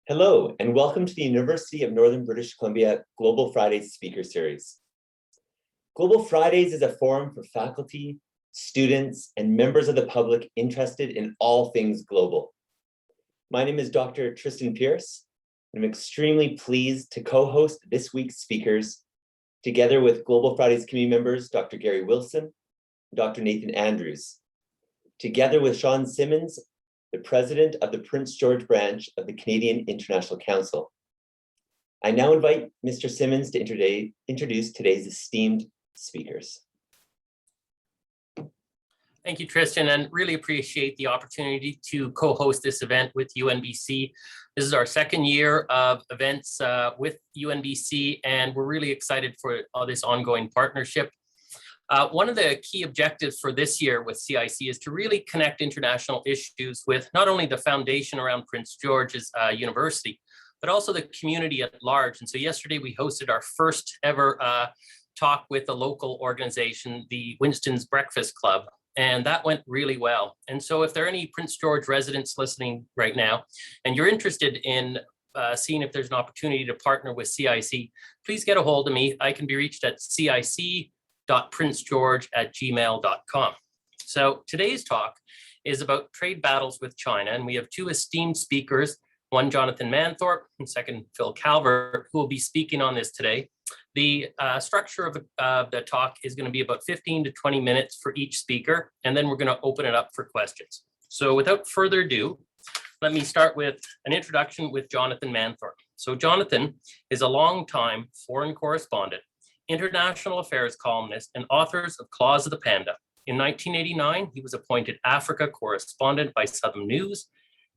Hello, and welcome to the University of Northern British Columbia Global Fridays Speaker Series. Global Fridays is a forum for faculty, students, and members of the public interested in all things global. My name is Dr. Tristan Pierce, and I'm extremely pleased to co-host this week's speakers, together with Global Fridays community members, Dr. Gary Wilson, and Dr. Nathan Andrews, together with Sean Simmons, the president of the Prince George branch of the Canadian International Council. I now invite Mr. Simmons to introduce today's esteemed speakers. Thank you, Tristan, and really appreciate the opportunity to co-host this event with UNBC. This is our second year of events with UNBC, and we're really excited for this ongoing partnership. One of the key objectives for this year with CIC is to really connect international issues with not only the foundation around Prince George's University, but also the community at large. And so yesterday we hosted our first ever talk with the local organization, the Winston's Breakfast Club, and that went really well. And so if there are any Prince George residents listening right now, and you're interested in seeing if there's an opportunity to partner with CIC, please get a hold of me. I can be reached at cic.princegeorge@gmail.com. So today's talk is about trade battles with China, and we have two esteemed speakers, one Jonathan Manthorpe and second Phil Calvert, who will be speaking on this today. The structure of the talk is going to be about 15 to 20 minutes for each speaker, and then we're going to open it up for questions. So without further ado, let me start with an introduction with Jonathan Manthorpe. So Jonathan is a longtime foreign correspondent, international affairs columnist, and authors of Claws of the Panda. In 1989, he was appointed Africa correspondent by Southern News,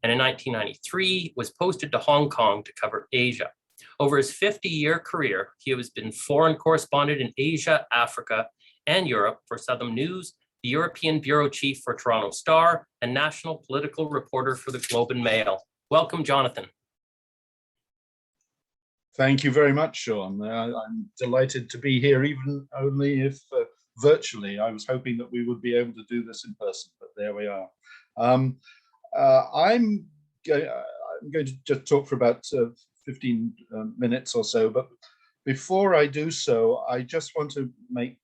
and in 1993 was posted to Hong Kong to cover Asia. Over his 50-year career, he has been foreign correspondent in Asia, Africa, and Europe for Southern News, the European bureau chief for Toronto Star, and national political reporter for the Globe and Mail. Welcome, Jonathan. Thank you very much, Sean. I'm delighted to be here, even only if virtually. I was hoping that we would be able to do this in person, but there we are. I'm going to just talk for about 15 minutes or so, but before I do so, I just want to make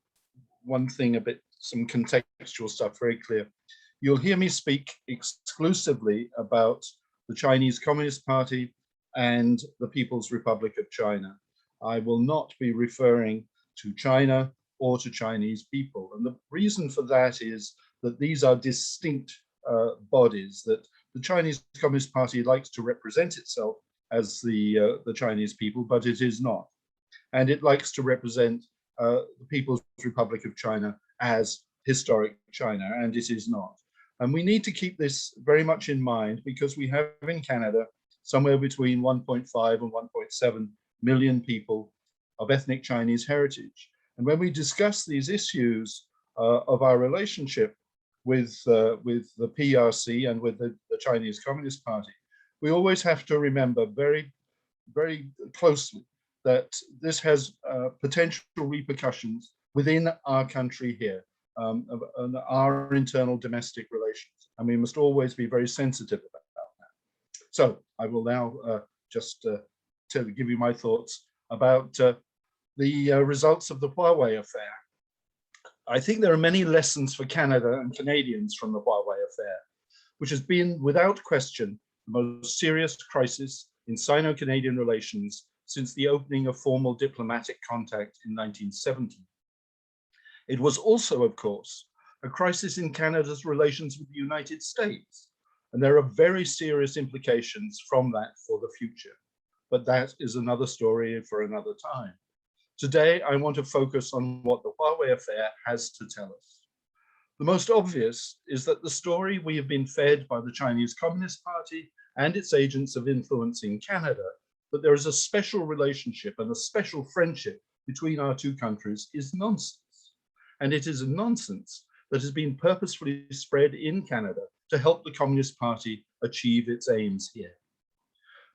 one thing some contextual stuff very clear. You'll hear me speak exclusively about the Chinese Communist Party and the People's Republic of China. I will not be referring to China or to Chinese people. And the reason for that is that these are distinct bodies, that the Chinese Communist Party likes to represent itself as the Chinese people, but it is not. And it likes to represent the People's Republic of China as historic China, and it is not. And we need to keep this very much in mind, because we have in Canada somewhere between 1.5 and 1.7 million people of ethnic Chinese heritage. And when we discuss these issues of our relationship with the PRC and with the Chinese Communist Party, we always have to remember very, very closely that this has potential repercussions within our country here, our internal domestic relations. And we must always be very sensitive about that. So I will now just give you my thoughts about the results of the Huawei affair. I think there are many lessons for Canada and Canadians from the Huawei affair, which has been, without question, the most serious crisis in Sino-Canadian relations since the opening of formal diplomatic contact in 1970. It was also, of course, a crisis in Canada's relations with the United States, and there are very serious implications from that for the future. But that is another story for another time. Today, I want to focus on what the Huawei affair has to tell us. The most obvious is that the story we have been fed by the Chinese Communist Party and its agents of influence in Canada, that there is a special relationship and a special friendship between our two countries, is nonsense. And it is a nonsense that has been purposefully spread in Canada to help the Communist Party achieve its aims here.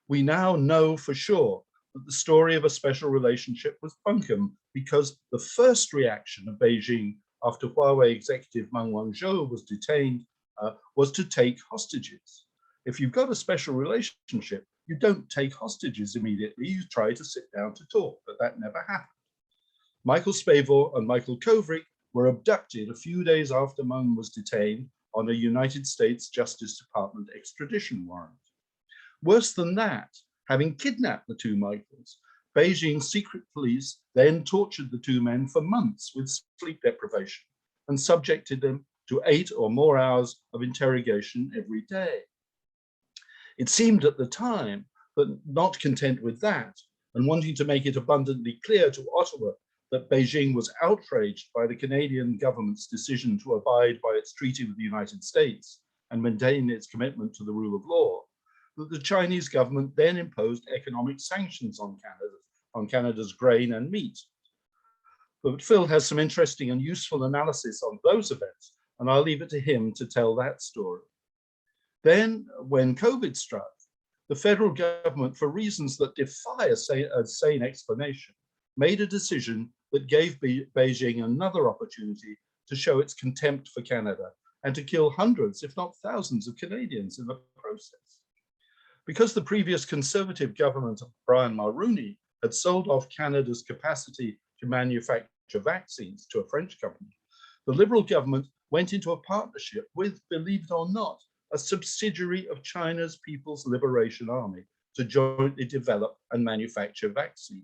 We now know for sure that the story of a special relationship was bunkum, because the first reaction of Beijing after Huawei executive Meng Wanzhou was detained was to take hostages. If you've got a special relationship, you don't take hostages immediately, you try to sit down to talk, but that never happened. Michael Spavor and Michael Kovrig were abducted a few days after Meng was detained on a United States Justice Department extradition warrant. Worse than that, having kidnapped the two Michaels, Beijing secret police then tortured the two men for months with sleep deprivation and subjected them to 8 or more hours of interrogation every day. It seemed at the time that, not content with that, and wanting to make it abundantly clear to Ottawa that Beijing was outraged by the Canadian government's decision to abide by its treaty with the United States and maintain its commitment to the rule of law, that the Chinese government then imposed economic sanctions on Canada's grain and meat. But Phil has some interesting and useful analysis on those events, and I'll leave it to him to tell that story. Then, when COVID struck, the federal government, for reasons that defy a sane explanation, made a decision that gave Beijing another opportunity to show its contempt for Canada and to kill hundreds, if not thousands, of Canadians in the process. Because the previous Conservative government of Brian Mulroney had sold off Canada's capacity to manufacture vaccines to a French company, the Liberal government went into a partnership with, believe it or not, a subsidiary of China's People's Liberation Army to jointly develop and manufacture vaccines.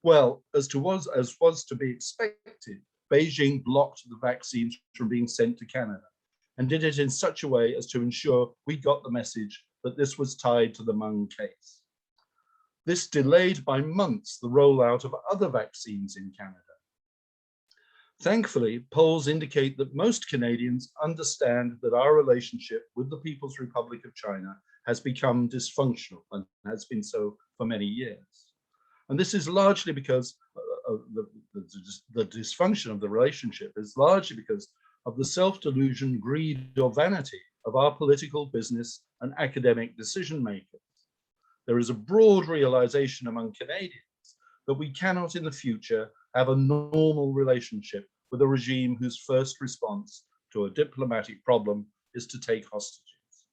Well, as was to be expected, Beijing blocked the vaccines from being sent to Canada and did it in such a way as to ensure we got the message that this was tied to the Meng case. This delayed by months the rollout of other vaccines in Canada. Thankfully, polls indicate that most Canadians understand that our relationship with the People's Republic of China has become dysfunctional and has been so for many years. And this is largely because the dysfunction of the relationship is largely because of the self-delusion, greed, or vanity of our political, business, and academic decision makers. There is a broad realization among Canadians that we cannot in the future have a normal relationship with a regime whose first response to a diplomatic problem is to take hostages.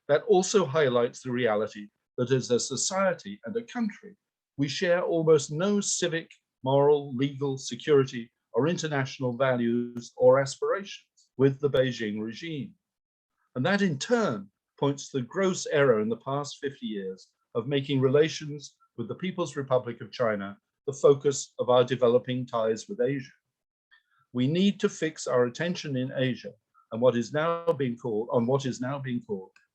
That also highlights the reality that as a society and a country, we share almost no civic, moral, legal, security, or international values or aspirations with the Beijing regime. And that in turn points to the gross error in the past 50 years of making relations with the People's Republic of China the focus of our developing ties with Asia. We need to fix our attention in Asia and what is now being called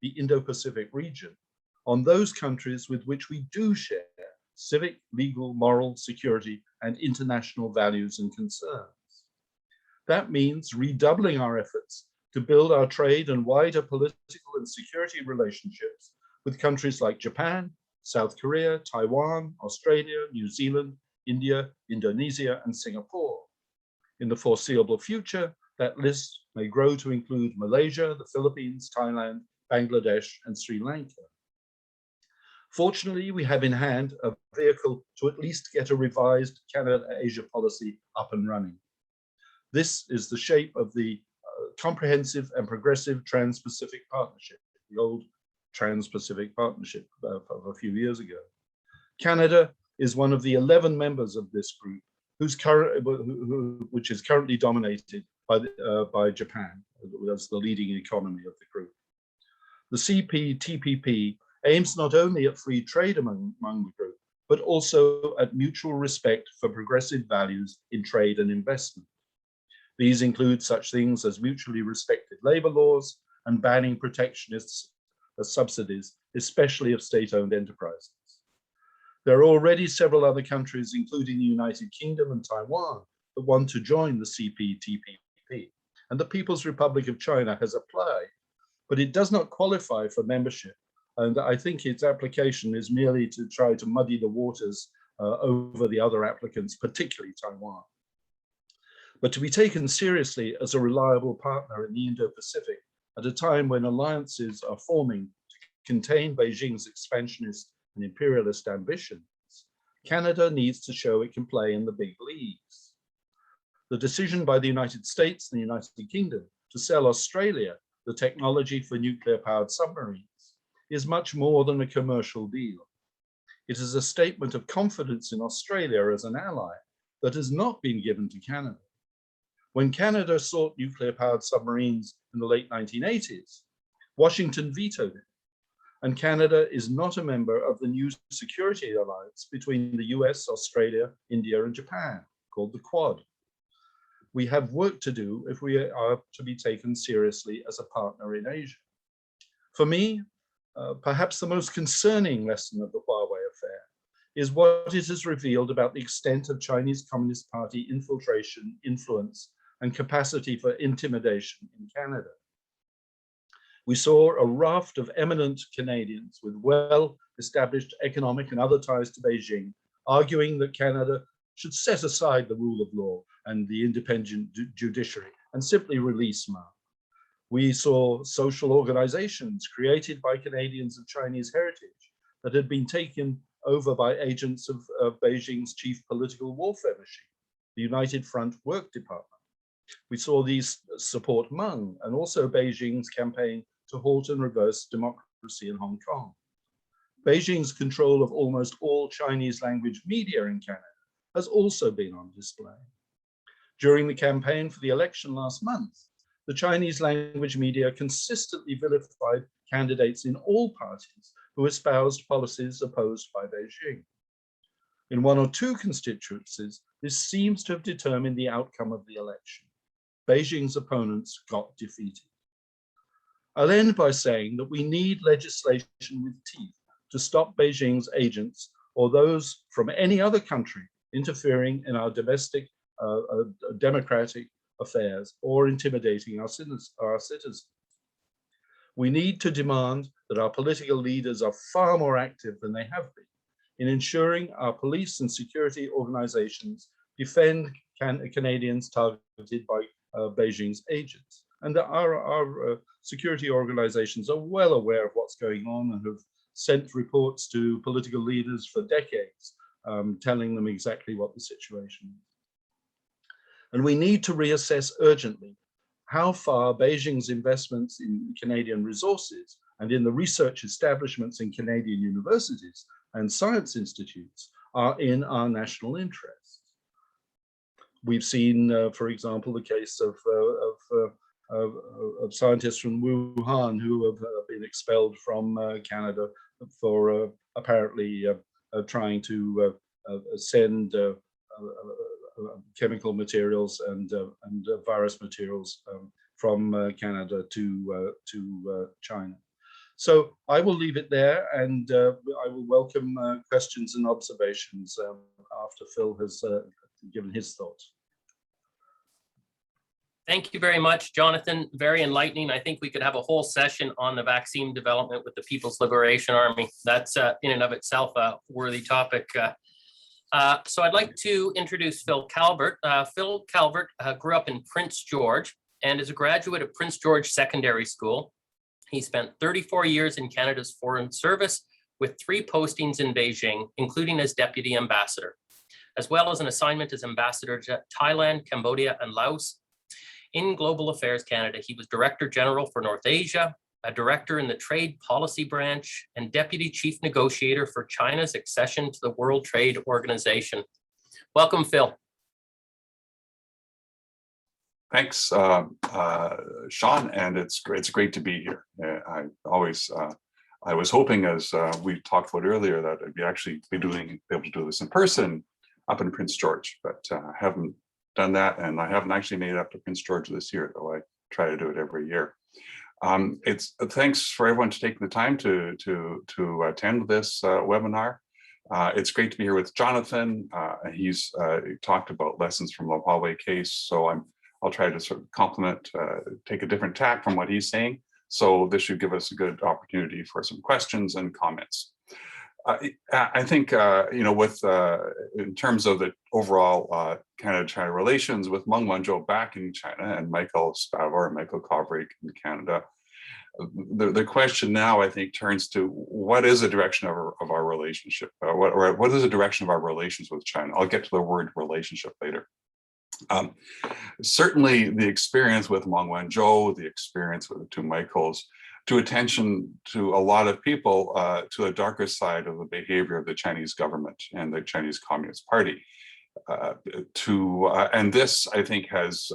the Indo-Pacific region, on those countries with which we do share civic, legal, moral, security, and international values and concerns. That means redoubling our efforts to build our trade and wider political and security relationships with countries like Japan, South Korea, Taiwan, Australia, New Zealand, India, Indonesia, and Singapore. In the foreseeable future, that list may grow to include Malaysia, the Philippines, Thailand, Bangladesh, and Sri Lanka. Fortunately, we have in hand a vehicle to at least get a revised Canada-Asia policy up and running. This is the shape of the Comprehensive and Progressive Trans-Pacific Partnership, the old Trans-Pacific Partnership of a few years ago. Canada is one of the 11 members of this group, which is currently dominated by Japan as the leading economy of the group. The CPTPP aims not only at free trade among the group, but also at mutual respect for progressive values in trade and investment. These include such things as mutually respected labor laws and banning protectionist subsidies, especially of state-owned enterprises. There are already several other countries, including the United Kingdom and Taiwan, that want to join the CPTPP, and the People's Republic of China has applied, but it does not qualify for membership. And I think its application is merely to try to muddy the waters over the other applicants, particularly Taiwan. But to be taken seriously as a reliable partner in the Indo-Pacific at a time when alliances are forming to contain Beijing's expansionist and imperialist ambitions, Canada needs to show it can play in the big leagues. The decision by the United States and the United Kingdom to sell Australia the technology for nuclear-powered submarines, is much more than a commercial deal. It is a statement of confidence in Australia as an ally that has not been given to Canada. When Canada sought nuclear-powered submarines in the late 1980s, Washington vetoed it, and Canada is not a member of the new security alliance between the US, Australia, India, and Japan, called the Quad. We have work to do if we are to be taken seriously as a partner in Asia. For me, perhaps the most concerning lesson of the Huawei affair is what it has revealed about the extent of Chinese Communist Party infiltration, influence, and capacity for intimidation in Canada. We saw a raft of eminent Canadians with well-established economic and other ties to Beijing arguing that Canada should set aside the rule of law and the independent judiciary and simply release Ma. We saw social organizations created by Canadians of Chinese heritage that had been taken over by agents of Beijing's chief political warfare machine, the United Front Work Department. We saw these support Meng and also Beijing's campaign to halt and reverse democracy in Hong Kong. Beijing's control of almost all Chinese language media in Canada has also been on display. During the campaign for the election last month, the Chinese language media consistently vilified candidates in all parties who espoused policies opposed by Beijing. In one or two constituencies, this seems to have determined the outcome of the election. Beijing's opponents got defeated. I'll end by saying that we need legislation with teeth to stop Beijing's agents or those from any other country interfering in our domestic democratic affairs or intimidating our citizens. We need to demand that our political leaders are far more active than they have been in ensuring our police and security organizations defend Canadians targeted by Beijing's agents. And that our security organizations are well aware of what's going on and have sent reports to political leaders for decades, telling them exactly what the situation is. And we need to reassess urgently how far Beijing's investments in Canadian resources and in the research establishments in Canadian universities and science institutes are in our national interests. We've seen, for example, the case of scientists from Wuhan who have been expelled from Canada for apparently trying to send chemical materials and virus materials from Canada to China. So I will leave it there, and I will welcome questions and observations after Phil has given his thoughts. Thank you very much, Jonathan. Very enlightening. I think we could have a whole session on the vaccine development with the People's Liberation Army. That's in and of itself a worthy topic. So I'd like to introduce Phil Calvert. Phil Calvert grew up in Prince George and is a graduate of Prince George Secondary School. He spent 34 years in Canada's Foreign Service with 3 postings in Beijing, including as Deputy Ambassador, as well as an assignment as Ambassador to Thailand, Cambodia, and Laos. In Global Affairs Canada, he was Director General for North Asia, a director in the Trade Policy Branch, and Deputy Chief Negotiator for China's accession to the World Trade Organization. Welcome, Phil. Thanks, Sean, and it's great to be here. I was hoping, as we talked about earlier, that I'd actually be able to do this in person up in Prince George, but haven't done that, and I haven't actually made it up to Prince George this year, though I try to do it every year. It's thanks for everyone taking the time to attend this webinar. It's great to be here with Jonathan. He's talked about lessons from the Huawei case, so I'll try to sort of complement, take a different tack from what he's saying. So this should give us a good opportunity for some questions and comments. I think, with in terms of the overall Canada-China relations, with Meng Wanzhou back in China and Michael Spavor and Michael Kovrig in Canada, the question now, I think, turns to what is the direction of our relationship? What is the direction of our relations with China? I'll get to the word relationship later. Certainly the experience with Meng Wanzhou, the experience with the two Michaels, drew attention to a lot of people to a darker side of the behavior of the Chinese government and the Chinese Communist Party. And this, I think, has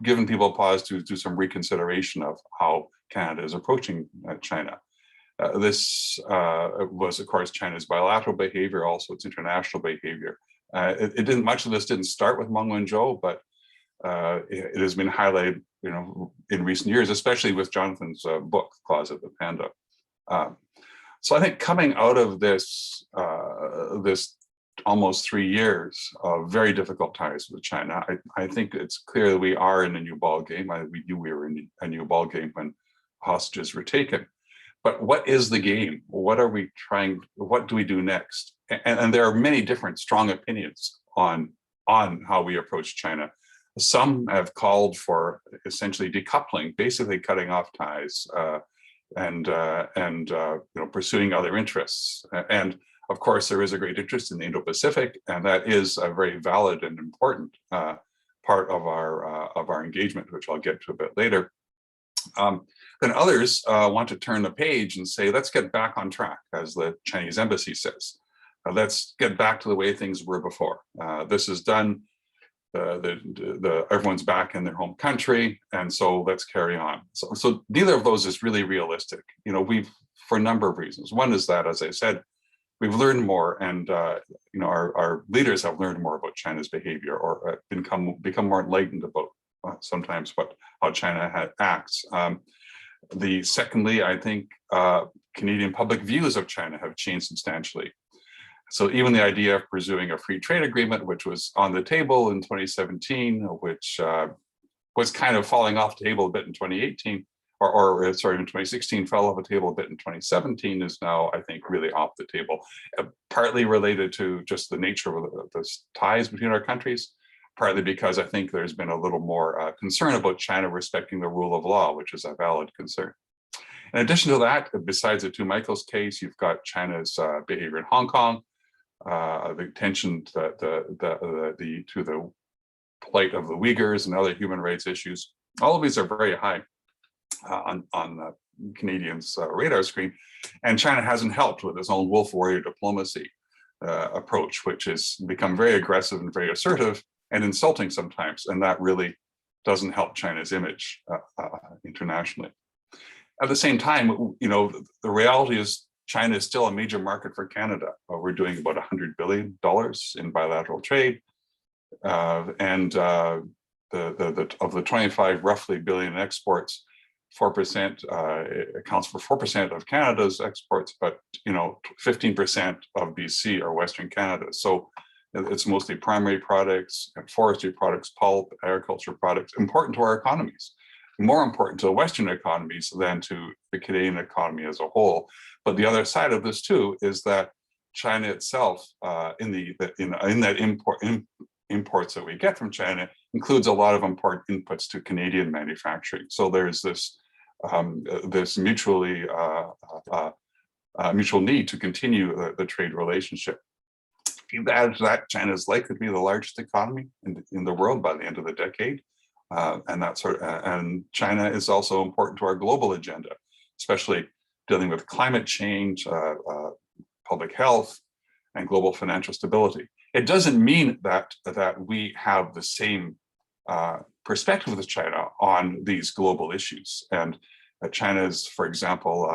given people pause to do some reconsideration of how Canada is approaching China. This was, of course, China's bilateral behavior, also its international behavior. Much of this didn't start with Meng Wanzhou, but it has been highlighted, in recent years, especially with Jonathan's book, Closet the Panda. So I think coming out of this almost 3 years of very difficult times with China, I think it's clear that we are in a new ball game. We knew we were in a new ball game when hostages were taken. But what is the game? What are we trying? What do we do next? And there are many different strong opinions on how we approach China. Some have called for essentially decoupling, basically cutting off ties and pursuing other interests. And of course, there is a great interest in the Indo-Pacific, and that is a very valid and important part of our engagement, which I'll get to a bit later. Then others want to turn the page and say, let's get back on track, as the Chinese embassy says. Let's get back to the way things were before. This is done. Everyone's back in their home country, and so let's carry on. So neither of those is really realistic. For a number of reasons. One is that, as I said, we've learned more, and our leaders have learned more about China's behavior, or become more enlightened about sometimes how China acts. Secondly, I think Canadian public views of China have changed substantially. So even the idea of pursuing a free trade agreement, which was on the table in 2017, which was kind of falling off the table a bit in 2018, in 2016, fell off the table a bit in 2017, is now, I think, really off the table, partly related to just the nature of the ties between our countries, partly because I think there's been a little more concern about China respecting the rule of law, which is a valid concern. In addition to that, besides the two Michaels case, you've got China's behavior in Hong Kong, the attention to the plight of the Uyghurs and other human rights issues. All of these are very high on Canadians' radar screen, and China hasn't helped with its own wolf warrior diplomacy approach, which has become very aggressive and very assertive and insulting sometimes, and that really doesn't help China's image internationally. At the same time, the reality is China is still a major market for Canada. We're doing about $100 billion in bilateral trade, and of the 25 roughly billion in exports, 4% accounts for 4% of Canada's exports, but 15% of BC are Western Canada. So it's mostly primary products, forestry products, pulp, agriculture products, important to our economies, more important to the Western economies than to the Canadian economy as a whole. But the other side of this too is that China itself, in that imports that we get from China, includes a lot of important inputs to Canadian manufacturing. So there's this mutual need to continue the trade relationship. If you add to that, China is likely to be the largest economy in the world by the end of the decade, and China is also important to our global agenda, especially dealing with climate change, public health, and global financial stability. It doesn't mean that we have the same perspective with China on these global issues. And China's, for example,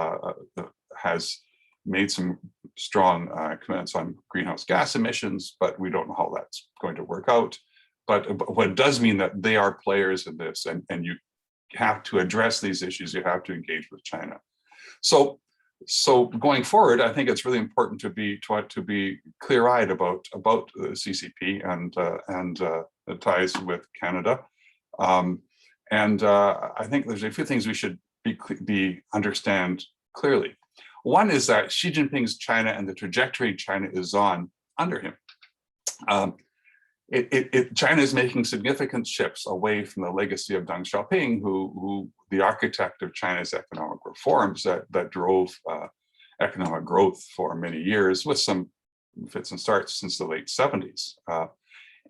has made some strong commitments on greenhouse gas emissions, but we don't know how that's going to work out. But what does mean that they are players in this, and you have to address these issues, you have to engage with China. So going forward, I think it's really important to be clear-eyed about the CCP and the ties with Canada. I think there's a few things we should understand clearly. One is that Xi Jinping's China and the trajectory China is on under him. China is making significant shifts away from the legacy of Deng Xiaoping, who the architect of China's economic reforms that drove economic growth for many years, with some fits and starts since the late 70s.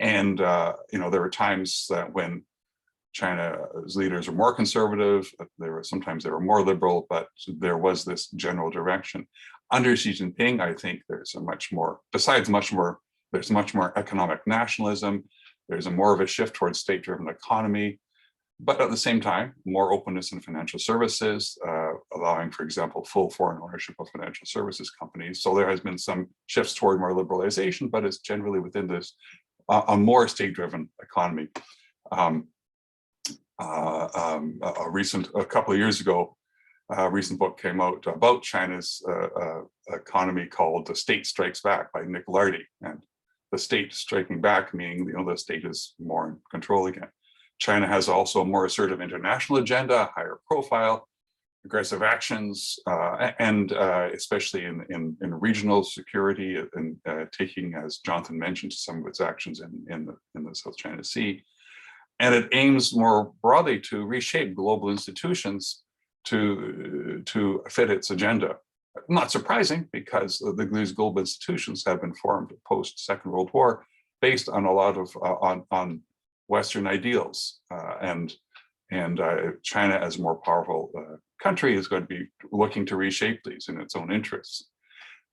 And there were times that when China's leaders were more conservative, sometimes they were more liberal, but there was this general direction. Under Xi Jinping, I think there's much more economic nationalism. There's more of a shift towards state-driven economy, but at the same time, more openness in financial services, allowing, for example, full foreign ownership of financial services companies. So there has been some shifts toward more liberalization, but it's generally within this a more state-driven economy. A couple of years ago, a recent book came out about China's economy called "The State Strikes Back" by Nick Lardy, and the state striking back meaning the state is more in control again. China has also a more assertive international agenda, higher profile, aggressive actions, and especially in regional security and taking, as Jonathan mentioned, some of its actions in the South China Sea. And it aims more broadly to reshape global institutions to fit its agenda. Not surprising, because these global institutions have been formed post Second World War based on a lot of on Western ideals, and China, as a more powerful country, is going to be looking to reshape these in its own interests.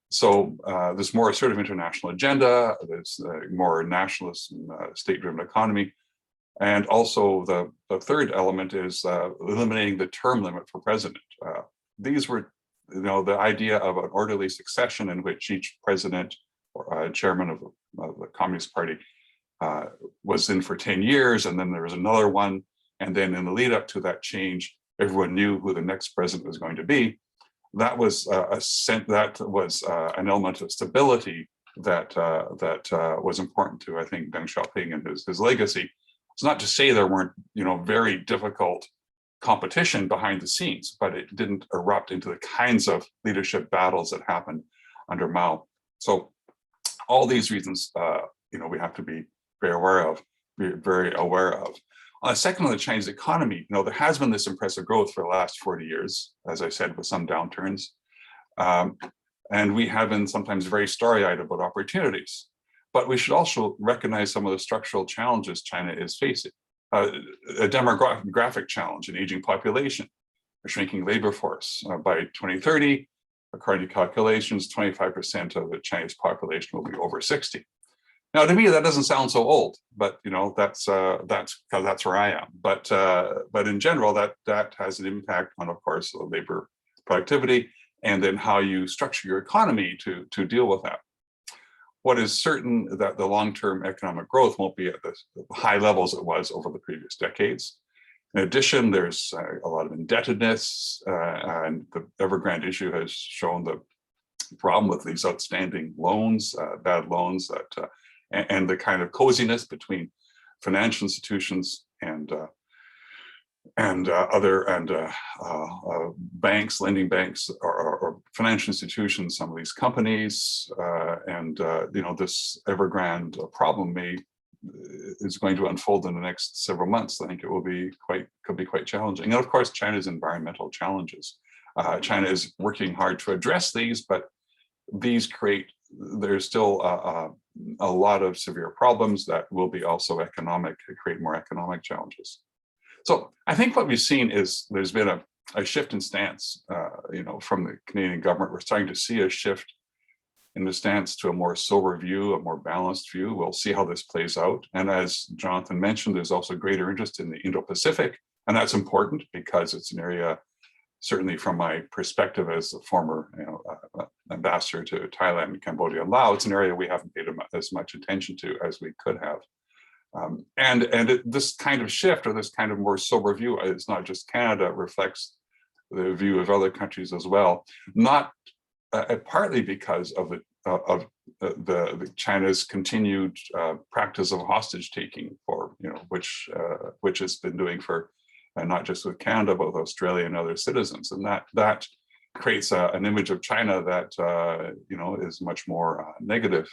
So this more assertive international agenda, this more nationalist state-driven economy, and also the third element is eliminating the term limit for president. These were, the idea of an orderly succession in which each president or chairman of the Communist Party was in for 10 years, and then there was another one, and then in the lead up to that change, everyone knew who the next president was going to be. That was an element of stability that was important to, I think, Deng Xiaoping and his legacy. It's not to say there weren't, very difficult competition behind the scenes, but it didn't erupt into the kinds of leadership battles that happened under Mao. So all these reasons, we have to be very aware of. Second, on the Chinese economy, there has been this impressive growth for the last 40 years, as I said, with some downturns. And we have been sometimes very starry-eyed about opportunities. But we should also recognize some of the structural challenges China is facing. A demographic challenge, an aging population, a shrinking labor force. By 2030, according to calculations, 25% of the Chinese population will be over 60. Now, to me, that doesn't sound so old, but that's because that's where I am. But in general, that has an impact on, of course, the labor productivity, and then how you structure your economy to deal with that. What is certain that the long-term economic growth won't be at the high levels it was over the previous decades. In addition, there's a lot of indebtedness, and the Evergrande issue has shown the problem with these outstanding loans, bad loans, and the kind of coziness between financial institutions and banks, lending banks, or financial institutions, some of these companies, this Evergrande problem is going to unfold in the next several months. I think could be quite challenging. And of course, China's environmental challenges. China is working hard to address these, but there's still a lot of severe problems that will be also create more economic challenges. So I think what we've seen is there's been a shift in stance, from the Canadian government. We're starting to see a shift in the stance to a more sober view, a more balanced view. We'll see how this plays out. And as Jonathan mentioned, there's also greater interest in the Indo-Pacific, and that's important because it's an area, certainly from my perspective as a former ambassador to Thailand, Cambodia, and Laos, it's an area we haven't paid as much attention to as we could have. This kind of shift, or this kind of more sober view, it's not just Canada, it reflects the view of other countries as well. Not partly because of the China's continued practice of hostage taking, which it's been doing for not just with Canada, but with Australia and other citizens, and that creates an image of China that is much more negative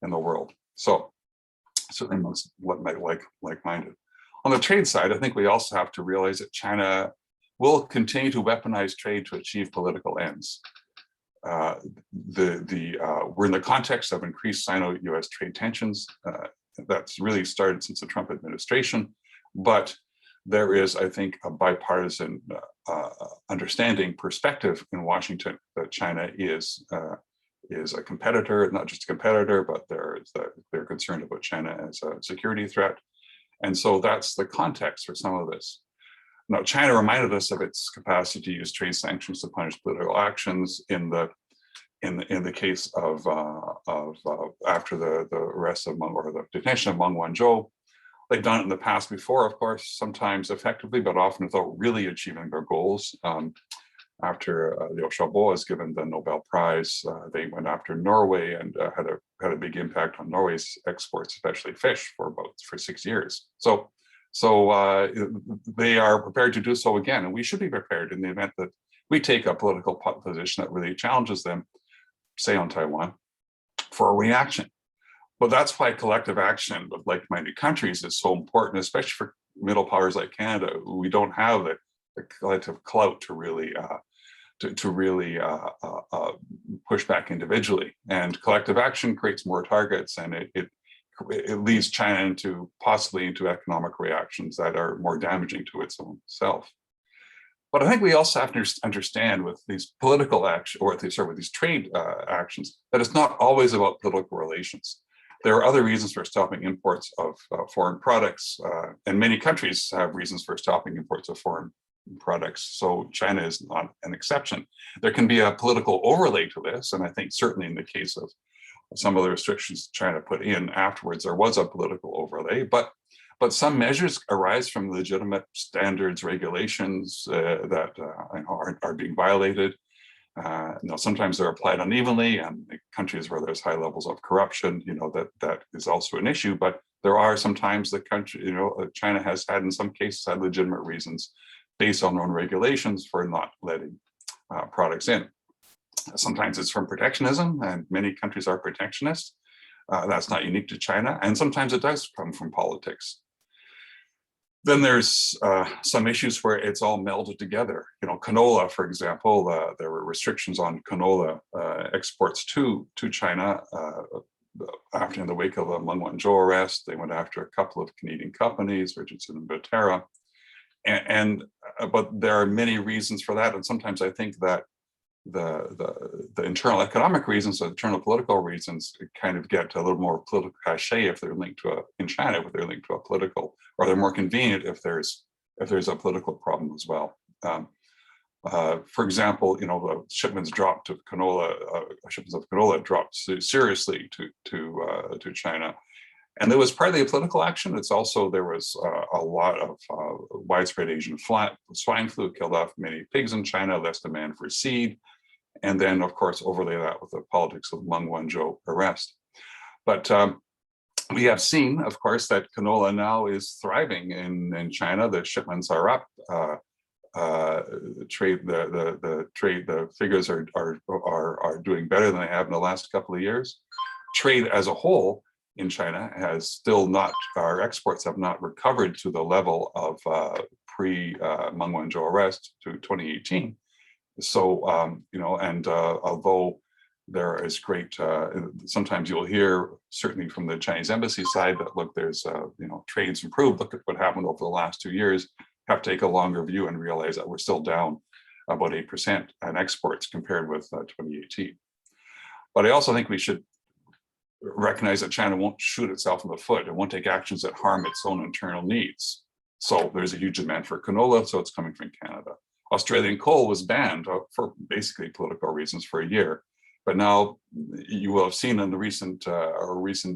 in the world. So certainly most like-minded. On the trade side, I think we also have to realize that China will continue to weaponize trade to achieve political ends. We're in the context of increased Sino-US trade tensions, that's really started since the Trump administration, but there is, I think, a bipartisan understanding perspective in Washington that China is a competitor, not just a competitor, but they're concerned about China as a security threat. And so that's the context for some of this. Now, China reminded us of its capacity to use trade sanctions to punish political actions in the case of after the arrest of Meng, or the detention of Meng Wanzhou. They've done it in the past before, of course, sometimes effectively, but often without really achieving their goals. After Liu Xiaobo was given the Nobel Prize, they went after Norway and had a big impact on Norway's exports, especially fish, for 6 years. So they are prepared to do so again, and we should be prepared in the event that we take a political position that really challenges them, say on Taiwan, for a reaction. But that's why collective action with like-minded countries is so important, especially for middle powers like Canada. We don't have the collective clout to really push back individually. And collective action creates more targets, and it leads China possibly into economic reactions that are more damaging to its own self. But I think we also have to understand with these political action, or with these trade actions, that it's not always about political relations. There are other reasons for stopping imports of foreign products, and many countries have reasons for stopping imports of foreign products. So China is not an exception. There can be a political overlay to this, and I think certainly in the case of some of the restrictions China put in afterwards, there was a political overlay. But some measures arise from legitimate standards, regulations that are being violated. Sometimes they're applied unevenly, and in countries where there's high levels of corruption, that is also an issue. But there are sometimes the country, China has had, in some cases, had legitimate reasons based on their own regulations for not letting products in. Sometimes it's from protectionism, and many countries are protectionist. That's not unique to China, and sometimes it does come from politics. Then there's some issues where it's all melded together. Canola, for example, there were restrictions on canola exports to China in the wake of the Meng Wanzhou arrest. They went after a couple of Canadian companies, Richardson and Viterra. But there are many reasons for that, and sometimes I think that the internal economic reasons, or internal political reasons, kind of get a little more political cachet if they're linked to in China, if they're linked to a political, or they're more convenient if there's a political problem as well. For example, the shipments dropped of canola, shipments of canola dropped seriously to China. And there was partly a political action. It's also, there was a lot of widespread Asian swine flu, killed off many pigs in China, less demand for seed. And then, of course, overlay that with the politics of Meng Wanzhou arrest. But we have seen, of course, that canola now is thriving in China. The shipments are up. The figures are doing better than they have in the last couple of years. Trade as a whole in China has still not, our exports have not recovered to the level of pre-Meng Wanzhou arrest to 2018. So, although there is great, sometimes you'll hear, certainly from the Chinese embassy side, that look, there's, trade's improved, look at what happened over the last 2 years, have to take a longer view and realize that we're still down about 8% on exports compared with 2018. But I also think we should recognize that China won't shoot itself in the foot. It won't take actions that harm its own internal needs. So there's a huge demand for canola, so it's coming from Canada. Australian coal was banned for basically political reasons for a year. But now you will have seen in the recent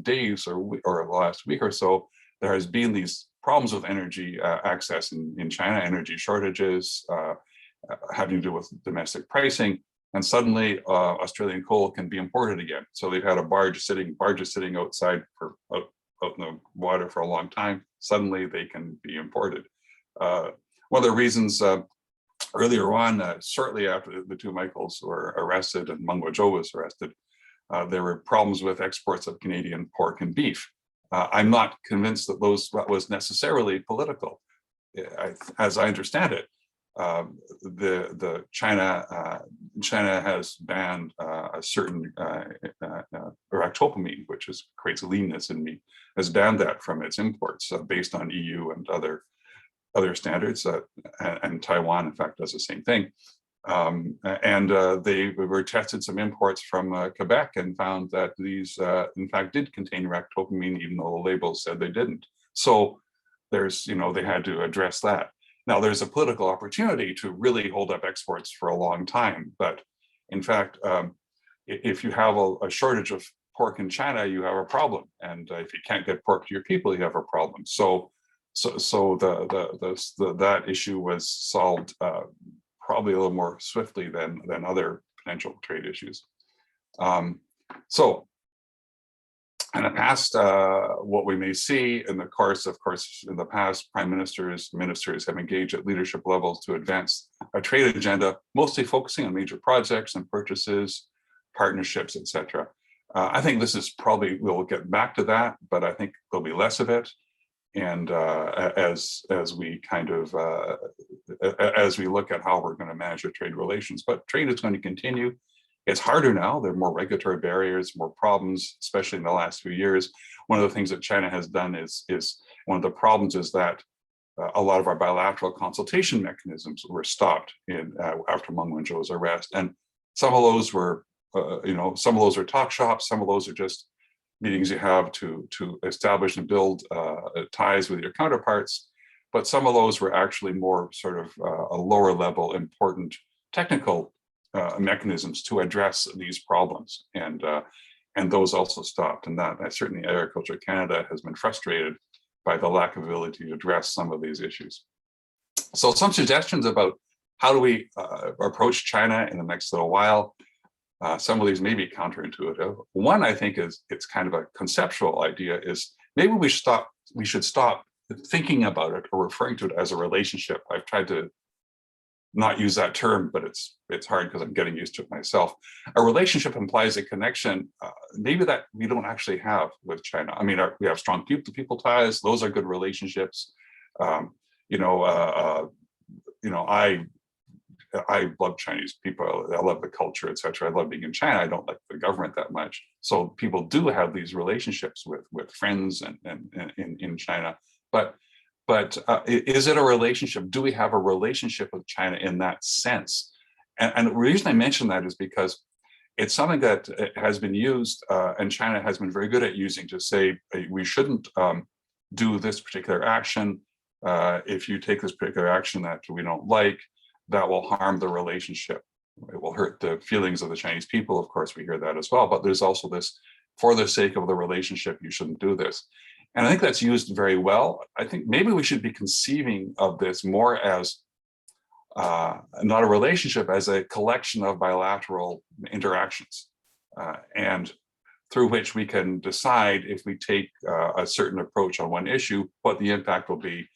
days or the last week or so, there has been these problems with energy access in China, energy shortages, having to do with domestic pricing. And suddenly Australian coal can be imported again. So they've had barges sitting outside out in the water for a long time. Suddenly they can be imported. One of the reasons earlier on, shortly after the two Michaels were arrested and Meng Wanzhou was arrested, there were problems with exports of Canadian pork and beef. I'm not convinced that that was necessarily political. As I understand it, China has banned a certain ractopamine, which creates leanness in meat, has banned that from its imports based on EU and other standards. And Taiwan, in fact, does the same thing. They were tested some imports from Quebec and found that these, in fact, did contain ractopamine, even though the labels said they didn't. So there's, they had to address that. Now, there's a political opportunity to really hold up exports for a long time. But in fact, if you have a shortage of pork in China, you have a problem. And if you can't get pork to your people, you have a problem. So that issue was solved probably a little more swiftly than other potential trade issues. So in the past, what we may see in the course, of course, in the past, prime ministers, ministers have engaged at leadership levels to advance a trade agenda, mostly focusing on major projects and purchases, partnerships, etc. I think this is probably, we'll get back to that, but I think there'll be less of it. And as we kind of, as we look at how we're going to manage our trade relations, but trade is going to continue. It's harder now. There are more regulatory barriers, more problems, especially in the last few years. One of the things that China has done is one of the problems is that a lot of our bilateral consultation mechanisms were stopped after Meng Wanzhou's arrest. And some of those were, some of those are talk shops, some of those are just meetings you have to establish and build ties with your counterparts. But some of those were actually more sort of a lower level important technical mechanisms to address these problems. And those also stopped. And that certainly Agriculture Canada has been frustrated by the lack of ability to address some of these issues. So some suggestions about how do we approach China in the next little while. Some of these may be counterintuitive. One, I think, it's kind of a conceptual idea, is maybe we should stop thinking about it or referring to it as a relationship. I've tried to not use that term, but it's hard because I'm getting used to it myself. A relationship implies a connection, maybe that we don't actually have with China. I mean, we have strong people-to-people ties. Those are good relationships. I love Chinese people. I love the culture, etc. I love being in China. I don't like the government that much. So people do have these relationships with friends and in China. But is it a relationship? Do we have a relationship with China in that sense? And the reason I mention that is because it's something that has been used, and China has been very good at using to say, we shouldn't do this particular action. If you take this particular action that we don't like, that will harm the relationship. It will hurt the feelings of the Chinese people. Of course, we hear that as well. But there's also this, for the sake of the relationship, you shouldn't do this. And I think that's used very well. I think maybe we should be conceiving of this more as not a relationship, as a collection of bilateral interactions, and through which we can decide, if we take a certain approach on one issue, what the impact will be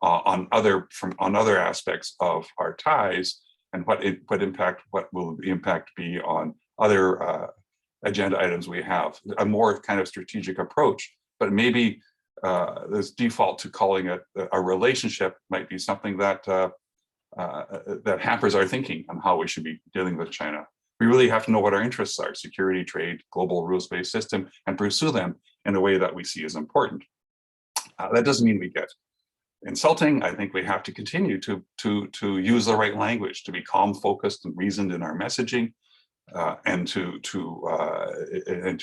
on other aspects of our ties, and what will the impact be on other agenda items we have. A more kind of strategic approach. But maybe this default to calling it a relationship might be something that that hampers our thinking on how we should be dealing with China. We really have to know what our interests are: security, trade, global rules-based system, and pursue them in a way that we see as important. That doesn't mean we get insulting. I think we have to continue to use the right language, to be calm, focused, and reasoned in our messaging, and to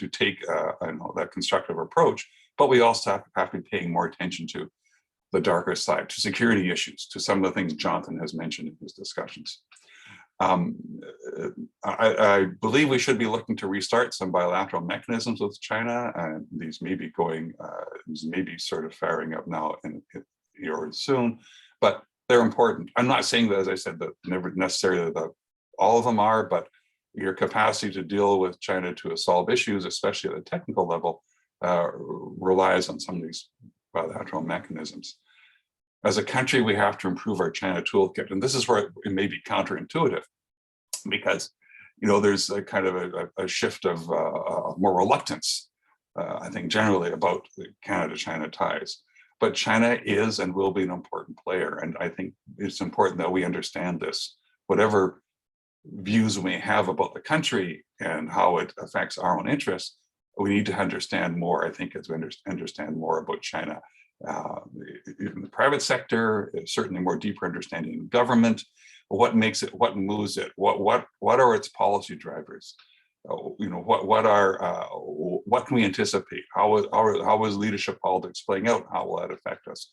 take that constructive approach. But we also have to be paying more attention to the darker side, to security issues, to some of the things Jonathan has mentioned in his discussions. I believe we should be looking to restart some bilateral mechanisms with China, and these may be sort of firing up now or soon, but they're important. I'm not saying that, as I said, that never necessarily that all of them are, but your capacity to deal with China to solve issues, especially at a technical level, relies on some of these bilateral mechanisms. As a country, we have to improve our China toolkit, and this is where it may be counterintuitive, because there's a kind of a shift of more reluctance, I think, generally about the Canada-China ties. But China is and will be an important player, and I think it's important that we understand this. Whatever views we may have about the country and how it affects our own interests, we need to understand more, I think, as we understand more about China. In the private sector, certainly more deeper understanding in government, what makes it, what moves it, what are its policy drivers? What can we anticipate? How is leadership politics playing out? How will that affect us?